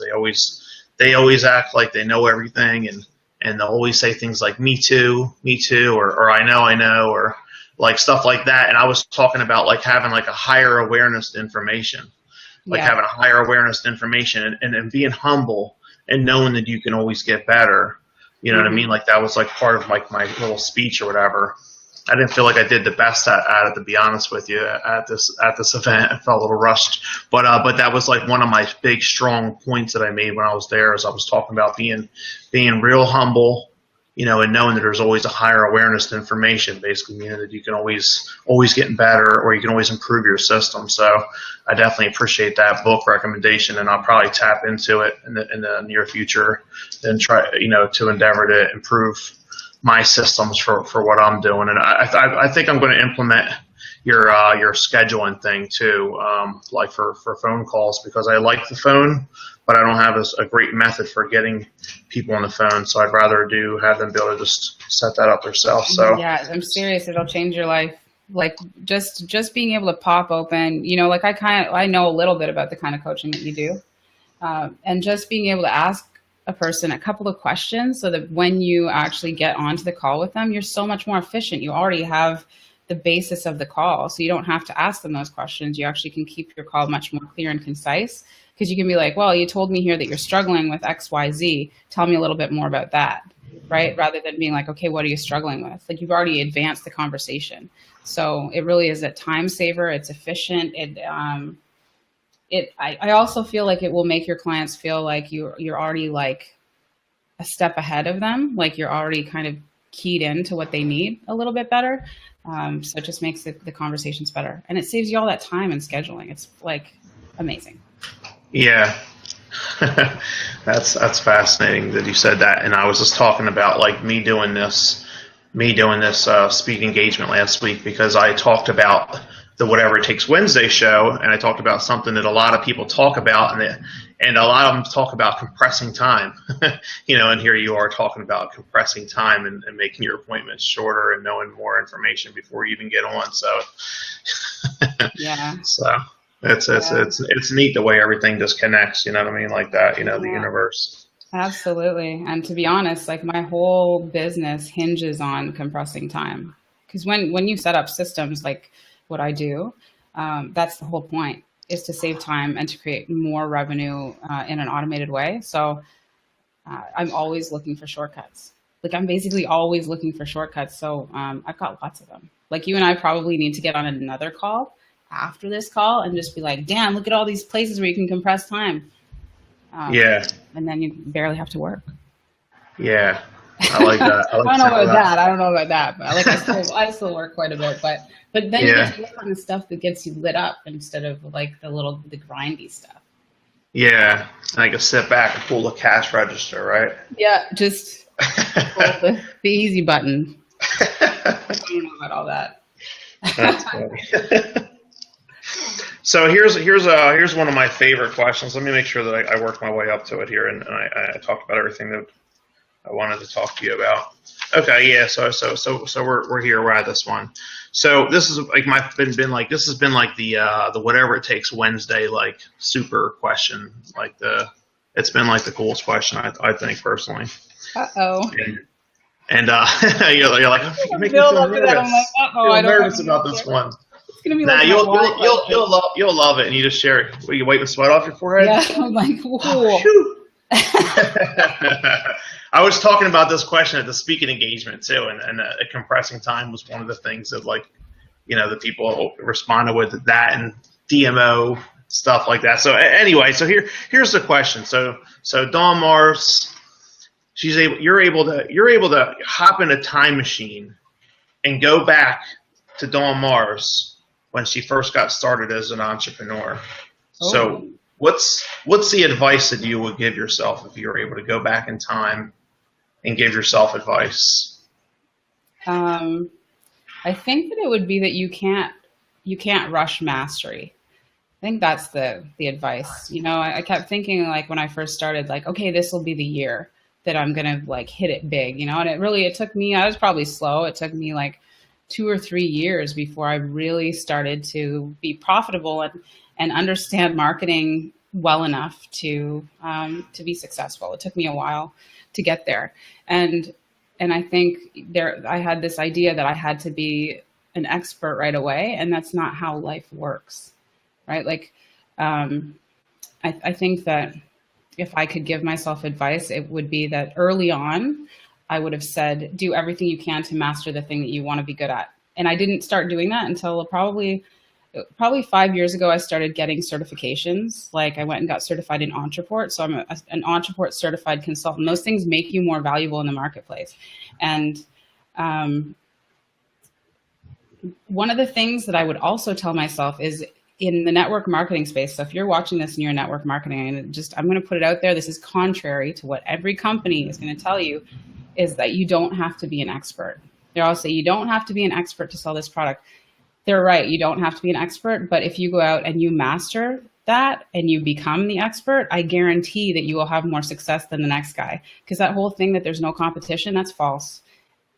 they always act like they know everything, and they'll always say things like me too, or I know, or like stuff like that. And I was talking about like having like a higher awareness to information, like having a higher awareness to information, and being humble and knowing that you can always get better. You know what I mean? Like that was like part of like my little speech or whatever. I didn't feel like I did the best at it, to be honest with you, at this event. I felt a little rushed, but that was like one of my big strong points that I made when I was there, as I was talking about being real humble, and knowing that there's always a higher awareness to information, basically meaning that you can always get better, or you can always improve your system. So I definitely appreciate that book recommendation, and I'll probably tap into it in the near future and try, to endeavor to improve my systems for what I'm doing. And I think I'm going to implement your scheduling thing too, like for phone calls, because I like the phone, but I don't have a great method for getting people on the phone. So I'd rather have them be able to just set that up themselves. So yeah, I'm serious. It'll change your life. Like just being able to pop open, like I know a little bit about the kind of coaching that you do. And just being able to ask a person a couple of questions, so that when you actually get onto the call with them, you're so much more efficient. You already have the basis of the call, so you don't have to ask them those questions. You actually can keep your call much more clear and concise, because you can be like, well, you told me here that you're struggling with XYZ. Tell me a little bit more about that, right? Rather than being like, okay, what are you struggling with? Like, you've already advanced the conversation. So it really is a time saver. It's efficient. I also feel like it will make your clients feel like you're already like a step ahead of them. Like you're already kind of keyed into what they need a little bit better. So it just makes the conversations better, and it saves you all that time and scheduling. It's like amazing. yeah, that's fascinating that you said that. And I was just talking about like me doing this speed engagement last week, because I talked about the Whatever It Takes Wednesday show, and I talked about something that a lot of people talk about, and a lot of them talk about compressing time, and here you are talking about compressing time and making your appointments shorter and knowing more information before you even get on. So, yeah. So it's neat the way everything just connects, you know what I mean? Like that, the universe. Absolutely. And to be honest, like my whole business hinges on compressing time, because when you set up systems like what I do, that's the whole point, is to save time and to create more revenue in an automated way. So I'm always looking for shortcuts. Like I'm basically always looking for shortcuts. So I've got lots of them. Like you and I probably need to get on another call after this call and just be like, damn, look at all these places where you can compress time. Yeah. And then you barely have to work. Yeah. I like that. I don't know about that. But like I still work quite a bit, but then you get to work on the stuff that gets you lit up instead of like the grindy stuff. Yeah. And I can sit back and pull the cash register, right? Yeah, just pull the easy button. I don't know about all that. That's funny. So here's one of my favorite questions. Let me make sure that I work my way up to it here, and I talked about everything that I wanted to talk to you about. Okay, yeah. So we're here. We're at this one. So this is like this has been like the Whatever It Takes Wednesday like super question. Like it's been like the coolest question I think personally. Uh-oh. And you're like, you make me feel nervous. I'm like, I feel nervous about this one. It's gonna be nah, like you'll love it, and you just share it. Will you wipe the sweat off your forehead? Yeah, I'm like, whoa. I was talking about this question at the speaking engagement too, and compressing time was one of the things that the people responded with, that and DMO stuff like that. So anyway, so here's the question. So Dawn Mars, you're able to hop in a time machine and go back to Dawn Mars when she first got started as an entrepreneur. Oh. So what's the advice that you would give yourself if you were able to go back in time and give yourself advice? I think that it would be that you you can't rush mastery. I think that's the advice. You know, I kept thinking like when I first started, like, okay, this will be the year that I'm gonna like hit it big, you know. And it took me, I was probably slow. It took me like 2 or 3 years before I really started to be profitable and understand marketing well enough to be successful. It took me a while to get there, and I think I had this idea that I had to be an expert right away, and that's not how life works, right? Like, I think that if I could give myself advice, it would be that early on, I would have said, do everything you can to master the thing that you want to be good at. And I didn't start doing that until probably 5 years ago. I started getting certifications. Like I went and got certified in Entreport. So I'm an Entreport certified consultant. Those things make you more valuable in the marketplace. And one of the things that I would also tell myself is in the network marketing space. So if you're watching this and you're in network marketing, I'm going to put it out there. This is contrary to what every company is going to tell you, is that you don't have to be an expert. They all say you don't have to be an expert to sell this product. They're right. You don't have to be an expert, but if you go out and you master that and you become the expert, I guarantee that you will have more success than the next guy. Because that whole thing that there's no competition, that's false.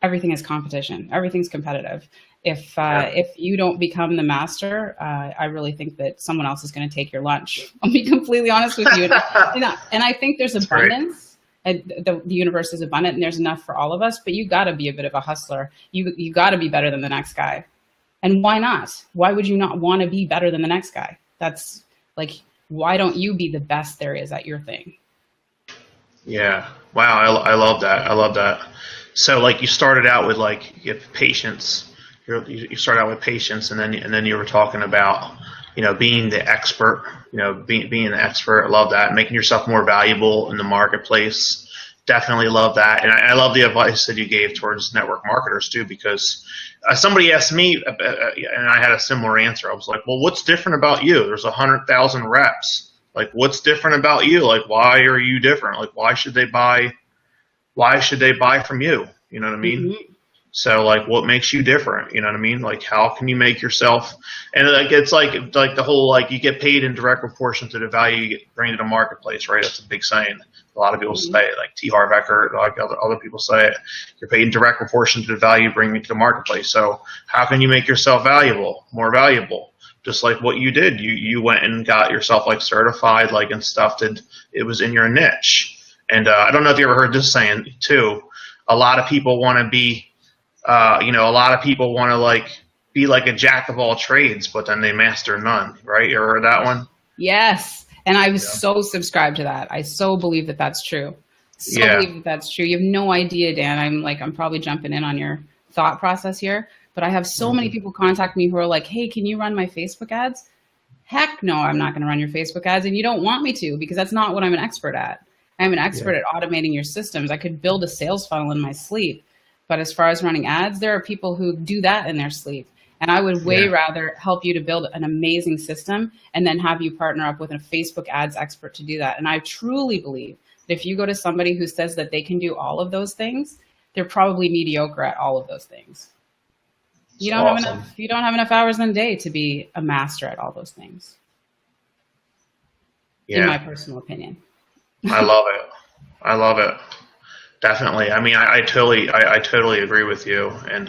Everything is competition. Everything's competitive. If you don't become the master, I really think that someone else is going to take your lunch. I'll be completely honest with you. And I think there's abundance. The universe is abundant and there's enough for all of us, but you got to be a bit of a hustler. You got to be better than the next guy. And why not? Why would you not want to be better than the next guy? That's like, why don't you be the best there is at your thing? Yeah. Wow. I love that. I love that. So like you started out with like you have patience. You started out with patience, and then you were talking about, you know, being the expert. You know, being the expert. I love that. Making yourself more valuable in the marketplace. Definitely love that, and I love the advice that you gave towards network marketers too, because somebody asked me, and I had a similar answer. I was like, well, what's different about you? There's 100,000 reps. Like, what's different about you? Like, why are you different? Like, why should they buy from you? You know what I mean? Mm-hmm. So, like, what makes you different? You know what I mean? Like, how can you make yourself? And like, it's like the whole like you get paid in direct proportion to the value you bring to the marketplace, right? That's a big saying. A lot of people say it, like T. Harv Eker, like other people say it. You're paid in direct proportion to the value you bring to the marketplace. So, how can you make yourself valuable, more valuable? Just like what you did, you went and got yourself like certified, like and stuff that it was in your niche. And I don't know if you ever heard this saying too. A lot of people want to be. A lot of people want to like be like a jack of all trades, but then they master none, right? You ever heard that one? Yes. And I was so subscribed to that. I so believe that that's true. Believe that that's true. You have no idea, Dan. I'm probably jumping in on your thought process here, but I have so many people contact me who are like, hey, can you run my Facebook ads? Heck no, I'm not going to run your Facebook ads. And you don't want me to, because that's not what I'm an expert at. I'm an expert at automating your systems. I could build a sales funnel in my sleep. But as far as running ads, there are people who do that in their sleep. And I would way rather help you to build an amazing system and then have you partner up with a Facebook ads expert to do that. And I truly believe that if you go to somebody who says that they can do all of those things, they're probably mediocre at all of those things. You don't have enough hours in a day to be a master at all those things. In my personal opinion. I love it. I love it. Definitely. I mean, I totally agree with you. And,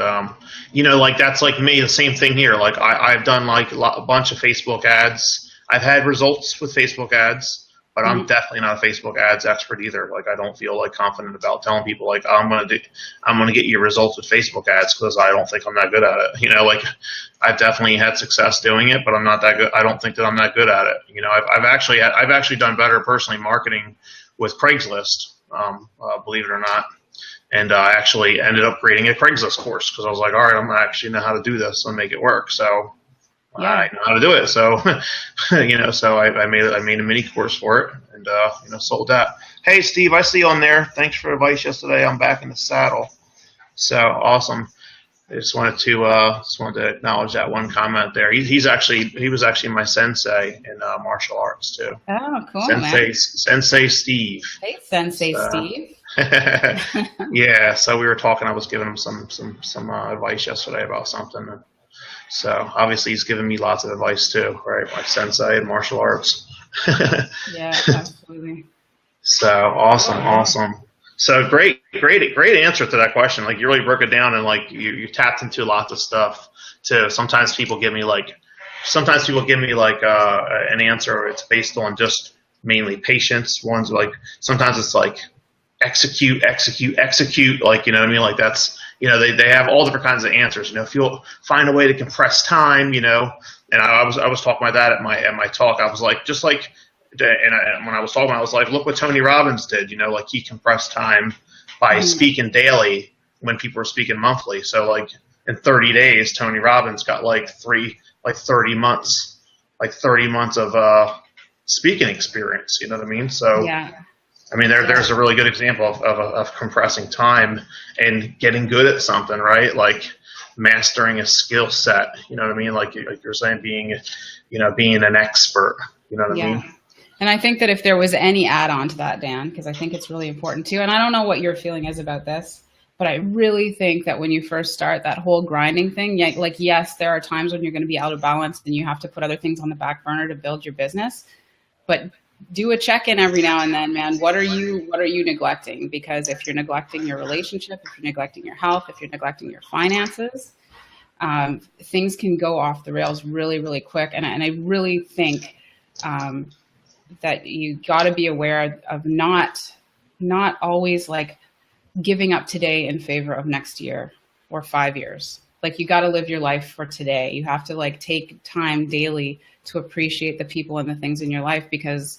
like that's like me, the same thing here. Like I've done like a bunch of Facebook ads. I've had results with Facebook ads, but I'm definitely not a Facebook ads expert either. Like I don't feel like confident about telling people like, I'm going to get you results with Facebook ads because I don't think I'm that good at it. You know, like I've definitely had success doing it, but I'm not that good. I don't think that I'm that good at it. You know, I've actually done better personally marketing with Craigslist. Believe it or not. And I actually ended up creating a Craigslist course because I was like, all right, I'm going to actually know how to do this and make it work. So I know how to do it. So, so I made a mini course for it and, sold that. Hey, Steve, I see you on there. Thanks for advice yesterday. I'm back in the saddle. So awesome. I just wanted to acknowledge that one comment there. He was actually my sensei in martial arts too. Oh, cool, Sensei Steve. Hey, Sensei Steve. Yeah, so we were talking. I was giving him some advice yesterday about something. And So obviously he's given me lots of advice too, right? My sensei in martial arts. Yeah, absolutely. So awesome. So great answer to that question. Like you really broke it down and like you tapped into lots of stuff too. Sometimes people give me like an answer. It's based on just mainly patience. One's like sometimes it's like execute. Like you know what I mean. Like that's they have all different kinds of answers. If you'll find a way to compress time, And I was talking about that at my talk. I was like just like. And when I was talking, I was like, look what Tony Robbins did. Like he compressed time by speaking daily when people were speaking monthly. So like in 30 days, Tony Robbins got like 30 months of speaking experience. You know what I mean? So Yeah. I mean, there's a really good example of compressing time and getting good at something, right? Like mastering a skill set. You know what I mean? Like you're saying, being an expert. You know what I mean? And I think that if there was any add-on to that, Dan, because I think it's really important too, and I don't know what your feeling is about this, but I really think that when you first start that whole grinding thing, yes, there are times when you're going to be out of balance and you have to put other things on the back burner to build your business, but do a check-in every now and then, man. What are you neglecting? Because if you're neglecting your relationship, if you're neglecting your health, if you're neglecting your finances, things can go off the rails really, really quick. And I really think that you got to be aware of not always like giving up today in favor of next year or 5 years. Like you got to live your life for today. You have to like take time daily to appreciate the people and the things in your life because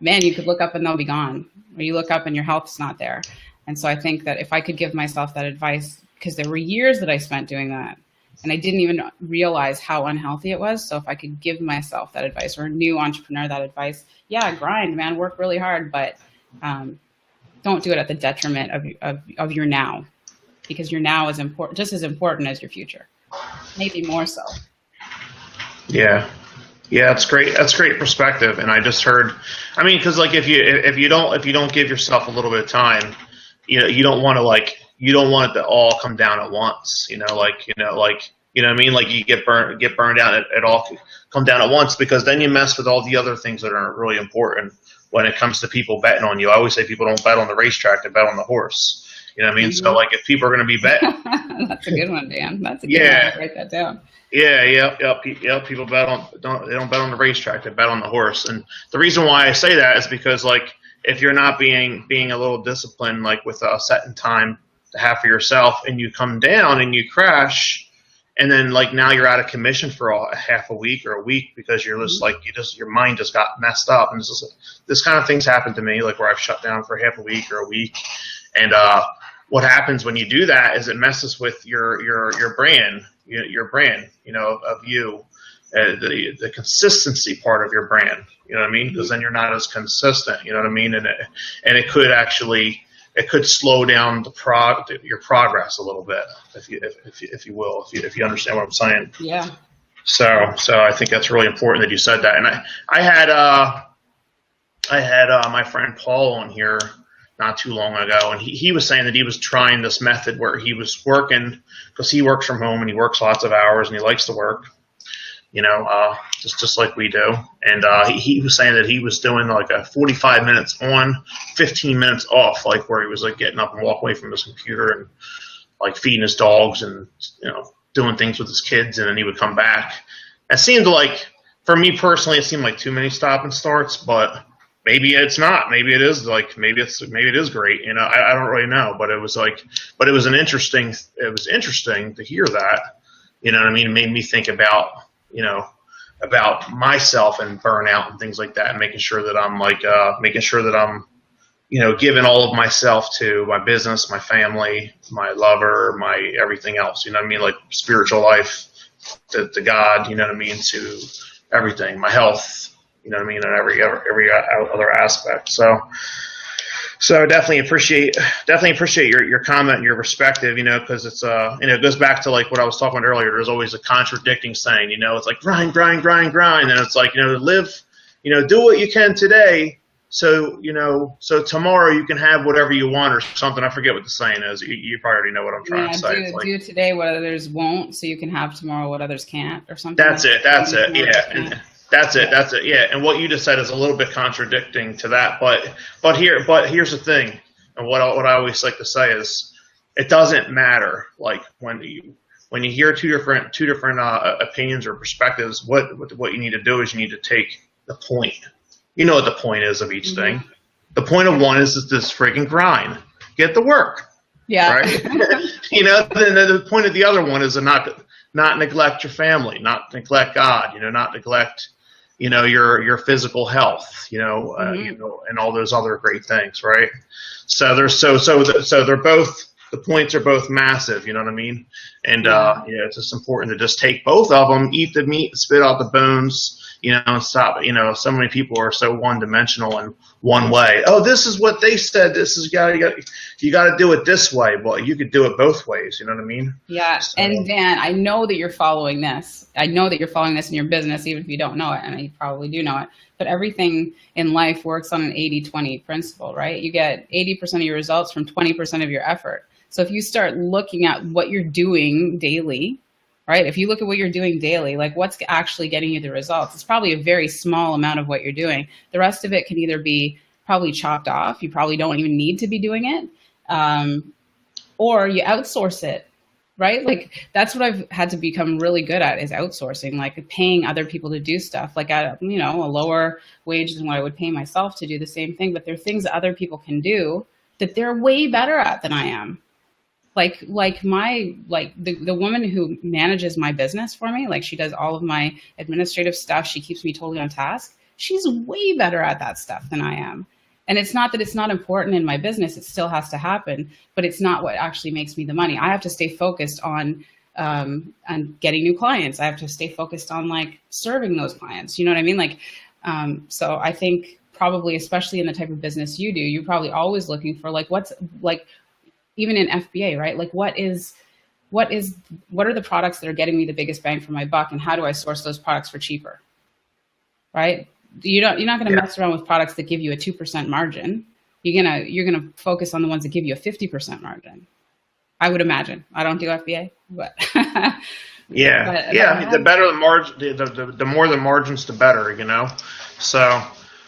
man, you could look up and they'll be gone, or you look up and your health's not there. And so I think that if I could give myself that advice, because there were years that I spent doing that, and I didn't even realize how unhealthy it was. So if I could give myself that advice, or a new entrepreneur that advice, grind, man, work really hard, but don't do it at the detriment of your now, because your now is important, just as important as your future, maybe more so. Yeah, that's great. That's great perspective. And I just heard, I mean, because like if you don't give yourself a little bit of time, you don't want it to all come down at once. You know what I mean? Like you get burned out, it all come down at once, because then you mess with all the other things that are really important when it comes to people betting on you. I always say people don't bet on the racetrack, they bet on the horse. You know what I mean? Mm-hmm. So like if people are going to be betting, that's a good one, Dan. That's a good one. Write that down. Yeah. People don't bet on the racetrack, they bet on the horse. And the reason why I say that is because like if you're not being a little disciplined, like with a set in time to have for yourself, and you come down and you crash, and then like now you're out of commission for a half a week or a week because you're just like your mind just got messed up. And this kind of things happen to me, like where I've shut down for half a week or a week, and what happens when you do that is it messes with your brand, of you, the consistency part of your brand. You know what I mean? Because then you're not as consistent. You know what I mean? And it could slow down your progress a little bit, if you will, if you understand what I'm saying. Yeah. So I think that's really important that you said that. And I had my friend Paul on here not too long ago, and he was saying that he was trying this method where he was working, because he works from home and he works lots of hours and he likes to work, just like we do. And he was saying that he was doing like a 45 minutes on, 15 minutes off, like where he was like getting up and walk away from his computer and like feeding his dogs and doing things with his kids, and then he would come back. It seemed like, for me personally, it seemed like too many stop and starts, but maybe it's not. Maybe it is like maybe it is great. I don't really know, but it was interesting to hear that. You know what I mean? It made me think about myself and burnout and things like that, and making sure that I'm giving all of myself to my business, my family, my lover, my everything else. You know what I mean? Like spiritual life, to God. You know what I mean? To everything, my health. You know what I mean? And every other aspect. So I definitely appreciate your comment and your perspective, because it's, it goes back to like what I was talking about earlier. There's always a contradicting saying, it's like grind. And it's like, live, do what you can today so tomorrow you can have whatever you want or something. I forget what the saying is. You probably already know what I'm trying to say. Yeah, do today what others won't, so you can have tomorrow what others can't, or something. That's it. That's it. Yeah. And that's it. That's it. Yeah. And what you just said is a little bit contradicting to that, but here's the thing, and what I always like to say is, it doesn't matter. Like when you hear two different opinions or perspectives, what you need to do is you need to take the point. You know what the point is of each thing. The point of one is this freaking grind. Get the work. Yeah. Right? Then the point of the other one is to not neglect your family, not neglect God, not neglect, your physical health, and all those other great things, right? So they're both, the points are both massive, you know what I mean? And it's just important to just take both of them, eat the meat, spit out the bones, and stop. So many people are so one-dimensional in one way. Oh, this is what they said. This is you got to do it this way. Well, you could do it both ways. You know what I mean? Yeah. So, and Dan, I know that you're following this. I know that you're following this in your business, even if you don't know it, and you probably do know it. But everything in life works on an 80-20 principle, right? You get 80% of your results from 20% of your effort. So if you start looking at what you're doing daily, right? If you look at what you're doing daily, like what's actually getting you the results, it's probably a very small amount of what you're doing. The rest of it can either be probably chopped off. You probably don't even need to be doing it. Or you outsource it, right? Like that's what I've had to become really good at, is outsourcing, like paying other people to do stuff, like at, a lower wage than what I would pay myself to do the same thing. But there are things that other people can do that they're way better at than I am. Like the woman who manages my business for me, like she does all of my administrative stuff. She keeps me totally on task. She's way better at that stuff than I am. And it's not that it's not important in my business. It still has to happen, but it's not what actually makes me the money. I have to stay focused on getting new clients. I have to stay focused on like serving those clients. You know what I mean? Like, so I think probably, especially in the type of business you do, you're probably always looking for like, what's like, even in FBA, right? Like what are the products that are getting me the biggest bang for my buck, and how do I source those products for cheaper? Right? You're not going to mess around with products that give you a 2% margin. You're going to focus on the ones that give you a 50% margin. I would imagine. I don't do FBA, but the better the margin, the more the margins, the better, So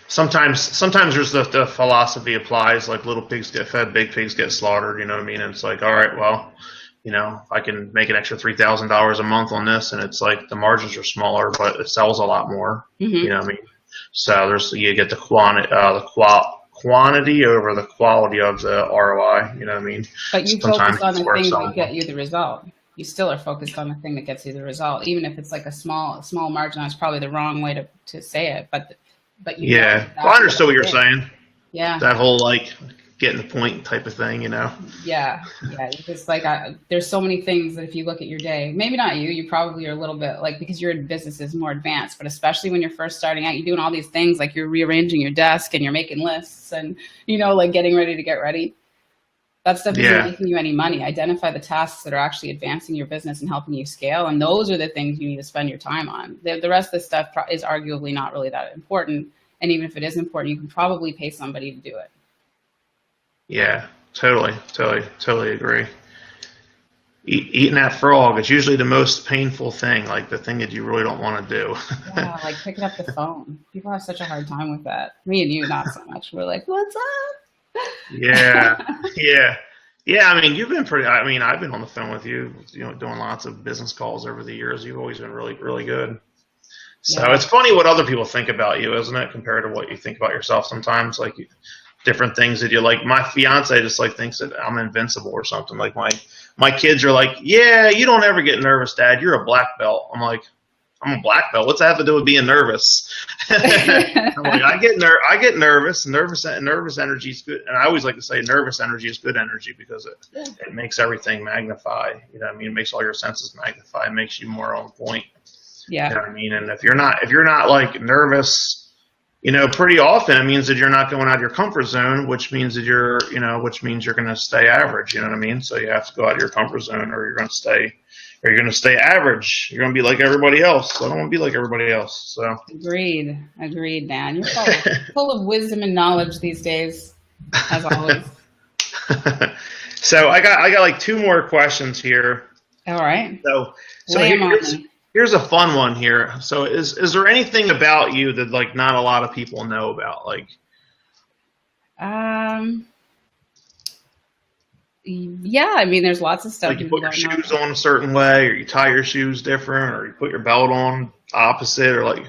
sometimes there's the philosophy applies, like little pigs get fed, big pigs get slaughtered. You know what I mean? And it's like, all right, well, I can make an extra $3,000 a month on this, and it's like the margins are smaller, but it sells a lot more. You know what I mean? So you get the quantity over the quality of the ROI. You know what I mean? But you focus on the thing that get you the result. You still are focused on the thing that gets you the result, even if it's like a small margin. That's probably the wrong way to say it, but well, I understood what you're saying. Yeah, that whole like getting the point type of thing, Yeah, just like there's so many things that if you look at your day, maybe not you probably are a little bit like, because your business is more advanced, but especially when you're first starting out, you're doing all these things like you're rearranging your desk and you're making lists and like getting ready to get ready. That stuff isn't making you any money. Identify the tasks that are actually advancing your business and helping you scale, and those are the things you need to spend your time on. The rest of the stuff is arguably not really that important, and even if it is important, you can probably pay somebody to do it. Yeah, totally agree. Eating that frog is usually the most painful thing, like the thing that you really don't want to do. Yeah, like picking up the phone. People have such a hard time with that. Me and you, not so much. We're like, what's up? Yeah. I mean, you've been pretty. I mean, I've been on the phone with you, doing lots of business calls over the years. You've always been really, really good. So it's funny what other people think about you, isn't it, compared to what you think about yourself sometimes? Like different things that you like. My fiance just like thinks that I'm invincible or something. Like my kids are like, yeah, you don't ever get nervous, Dad. You're a black belt. I'm like, I'm a black belt. What's that have to do with being nervous? I'm like, I get nervous. Nervous energy is good. And I always like to say nervous energy is good energy because it makes everything magnify. You know what I mean? It makes all your senses magnify. It makes you more on point. Yeah. You know what I mean? And if you're not like nervous, pretty often it means that you're not going out of your comfort zone, which means that you're going to stay average. You know what I mean? So you have to go out of your comfort zone or you're going to stay or you're going to stay average. You're going to be like everybody else. I don't want to be like everybody else. So Agreed, Dan. You're full of wisdom and knowledge these days, as always. So I got like two more questions here. All right. So here's a fun one here. So is there anything about you that like not a lot of people know about? Like, yeah, I mean, there's lots of stuff. Like you put your shoes on a certain way, or you tie your shoes different, or you put your belt on opposite, or like,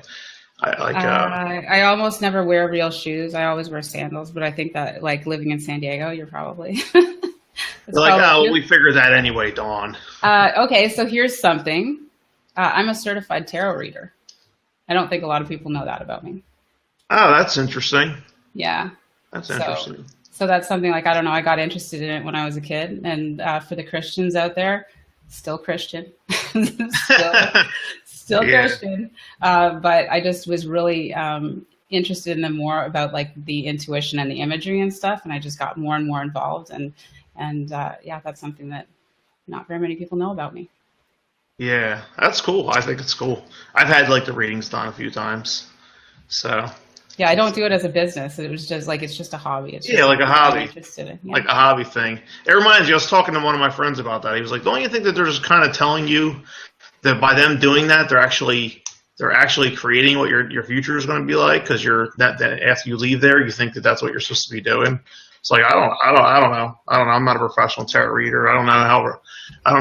I almost never wear real shoes. I always wear sandals, but I think that like living in San Diego, you're probably. We figured that anyway, Dawn. Okay, so here's something. I'm a certified tarot reader. I don't think a lot of people know that about me. Oh, that's interesting. Yeah. That's interesting. So that's something like, I don't know, I got interested in it when I was a kid. And for the Christians out there, still Christian. still Christian. But I just was really interested in them more about like the intuition and the imagery and stuff. And I just got more and more involved. And yeah, that's something that not very many people know about me. Yeah, that's cool. I think it's cool. I've had like the readings done a few times. So yeah, I don't do it as a business. It was just like, it's just a hobby. It's just like a hobby. I'm interested in. Yeah. Like a hobby thing. It reminds me, I was talking to one of my friends about that. He was like, don't you think that they're just kind of telling you that by them doing that, they're actually creating what your future is going to be like? Because that after you leave there, you think that that's what you're supposed to be doing. It's like, I don't know. I'm not a professional tarot reader. I don't know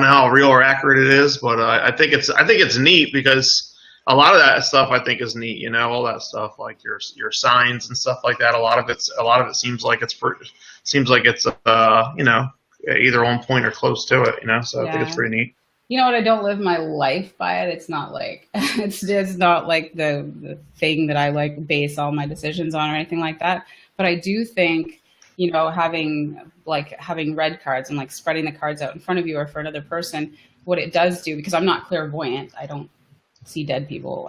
how real or accurate it is, but I think it's neat because a lot of that stuff I think is neat, you know, all that stuff like your signs and stuff like that. A lot of it seems like it's you know, either on point or close to it, you know. So yeah. I think it's pretty neat. You know what? I don't live my life by it. It's not like it's not like the thing that I like base all my decisions on or anything like that. But I do think, you know, having red cards and like spreading the cards out in front of you or for another person, what it does do, because I'm not clairvoyant, I don't see dead people,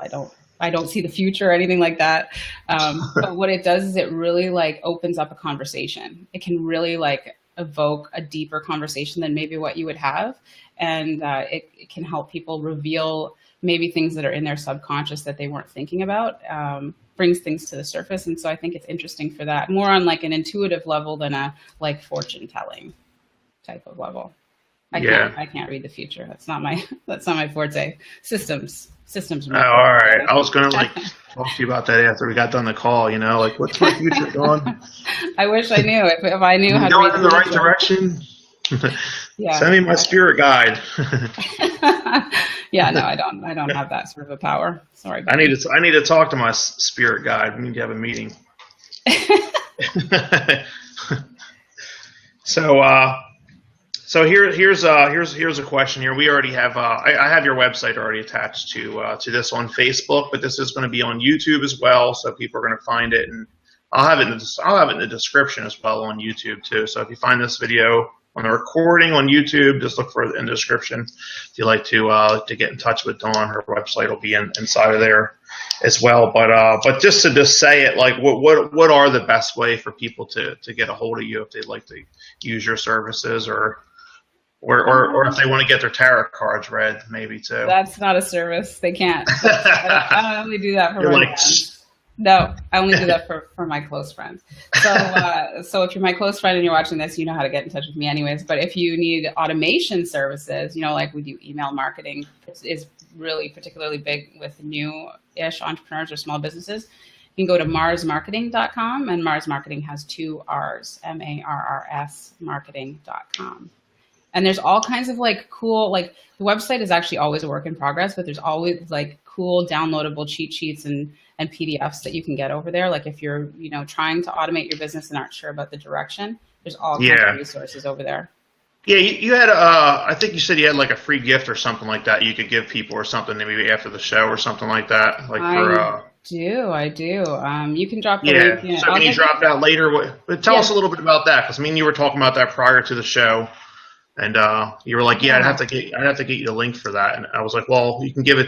I don't see the future or anything like that. But what it does is it really like opens up a conversation. It can really like evoke a deeper conversation than maybe what you would have. And it can help people reveal maybe things that are in their subconscious that they weren't thinking about, brings things to the surface. And so I think it's interesting for that, more on like an intuitive level than a like fortune telling type of level. I can't read the future. That's not my forte. Systems. Oh, all right. I was going to like talk to you about that after we got done the call, you know, like what's my future going? I wish I knew. If I knew how to read in the right direction. Yeah. Send me my spirit guide. Yeah, no, I don't have that sort of a power. Sorry. I need to talk to my spirit guide. We need to have a meeting. So here's a question here. We already have I have your website already attached to this on Facebook, but this is going to be on YouTube as well, so people are going to find it, and I'll have it in the description as well on YouTube too. So if you find this video on the recording on YouTube, just look for it in the description. If you'd like to get in touch with Dawn, her website will be inside of there as well. But just to say it, like what are the best way for people to get a hold of you if they'd like to use your services or if they want to get their tarot cards read, maybe too. That's not a service. They can't. I only do that for my friends. No, I only do that for my close friends. So if you're my close friend and you're watching this, you know how to get in touch with me anyways. But if you need automation services, you know, like we do email marketing is really particularly big with new-ish entrepreneurs or small businesses. You can go to marsmarketing.com, and Mars Marketing has 2 R's, MARRS marketing.com. And there's all kinds of like cool, like the website is actually always a work in progress, but there's always like cool downloadable cheat sheets and PDFs that you can get over there. Like if you're, you know, trying to automate your business and aren't sure about the direction, there's all kinds of resources over there. Yeah, you had, I think you said you had like a free gift or something like that you could give people or something maybe after the show or something like that. Like I do. You can drop the link. Yeah, so can you drop that later? Tell us a little bit about that, because I mean, you were talking about that prior to the show. And you were like, I'd have to get you the link for that. And I was like, well, you could do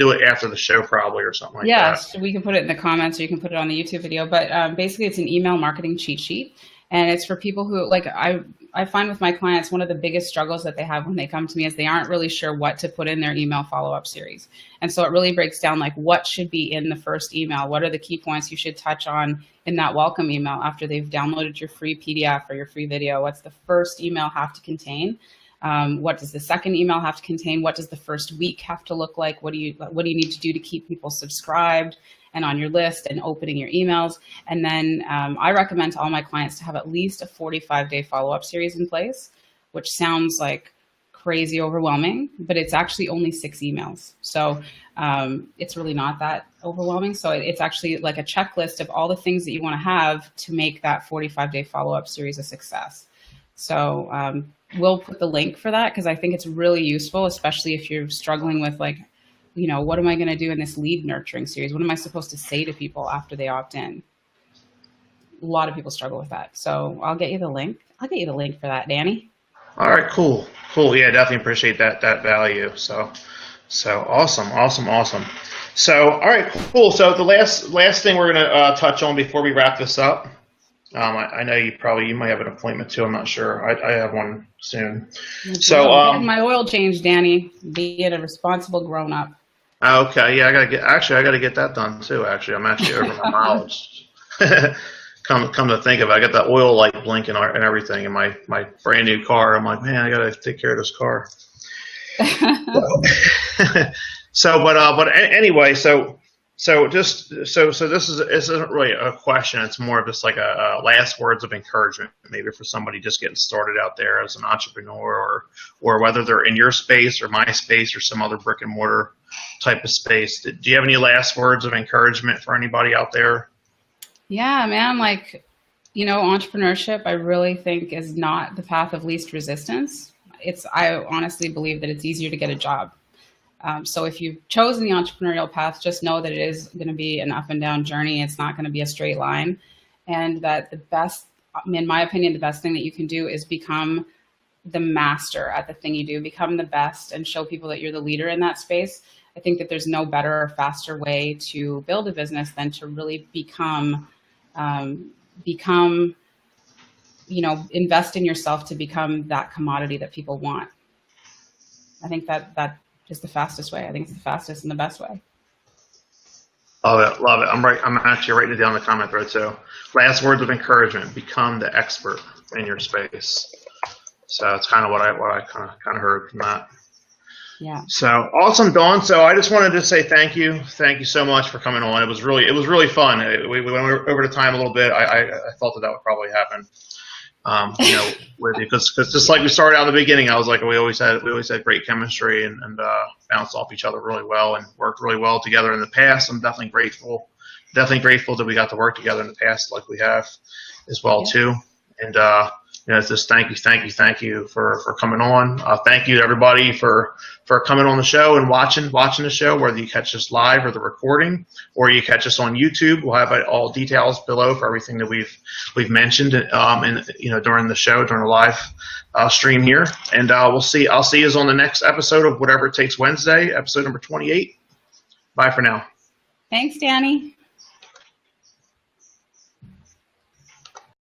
it after the show probably or something like that. Yeah, so we can put it in the comments or you can put it on the YouTube video. But basically it's an email marketing cheat sheet. And it's for people who, like, I find with my clients, one of the biggest struggles that they have when they come to me is they aren't really sure what to put in their email follow-up series. And so it really breaks down like what should be in the first email. What are the key points you should touch on in that welcome email after they've downloaded your free PDF or your free video? What's the first email have to contain? What does the second email have to contain? What does the first week have to look like? What do you need to do to keep people subscribed and on your list and opening your emails? And then I recommend to all my clients to have at least a 45-day follow-up series in place, which sounds like crazy overwhelming, but it's actually only 6 emails. So it's really not that overwhelming. So it's actually like a checklist of all the things that you want to have to make that 45-day follow-up series a success. So we'll put the link for that because I think it's really useful, especially if you're struggling with like, you know, what am I going to do in this lead nurturing series? What am I supposed to say to people after they opt in? A lot of people struggle with that. So I'll get you the link. I'll get you the link for that, Danny. All right, cool. Yeah, definitely appreciate that value. So awesome. So, all right, cool. So the last thing we're going to touch on before we wrap this up. I know you might have an appointment too. I'm not sure. I have one soon. So getting my oil change, Danny. Being a responsible grown up. Okay, yeah, I gotta get that done too. Actually, I'm actually over my miles. Come to think of it, I got that oil light blinking and everything in my brand new car. I'm like, man, I gotta take care of this car. Anyway, so this isn't really a question. It's more of just like a last words of encouragement, maybe for somebody just getting started out there as an entrepreneur, or whether they're in your space or my space or some other brick and mortar type of space. Do you have any last words of encouragement for anybody out there? Yeah, man. Like, you know, entrepreneurship, I really think is not the path of least resistance. I honestly believe that it's easier to get a job. So if you've chosen the entrepreneurial path, just know that it is going to be an up and down journey. It's not going to be a straight line. And that the best, in my opinion, the best thing that you can do is become the master at the thing you do, become the best and show people that you're the leader in that space. I think that there's no better or faster way to build a business than to really become, you know, invest in yourself to become that commodity that people want. I think that is the fastest way. I think it's the fastest and the best way. Love it. I'm actually writing it down in the comment thread too. Last words of encouragement: become the expert in your space. So that's kind of what I kind of heard from that. Yeah. So awesome, Dawn. So I just wanted to say thank you so much for coming on. It was really fun. We went over the time a little bit. I thought that would probably happen. You know, with you because just like we started out in the beginning, I was like, we always had great chemistry and bounced off each other really well and worked really well together in the past. I'm definitely grateful that we got to work together in the past like we have as well too. And you know, just thank you for coming on. Thank you to everybody for coming on the show and watching the show, whether you catch us live or the recording, or you catch us on YouTube. We'll have all details below for everything that we've mentioned, and you know, during the show, during the live stream here. And I'll see you on the next episode of Whatever It Takes Wednesday, episode number 28. Bye for now. Thanks, Danny.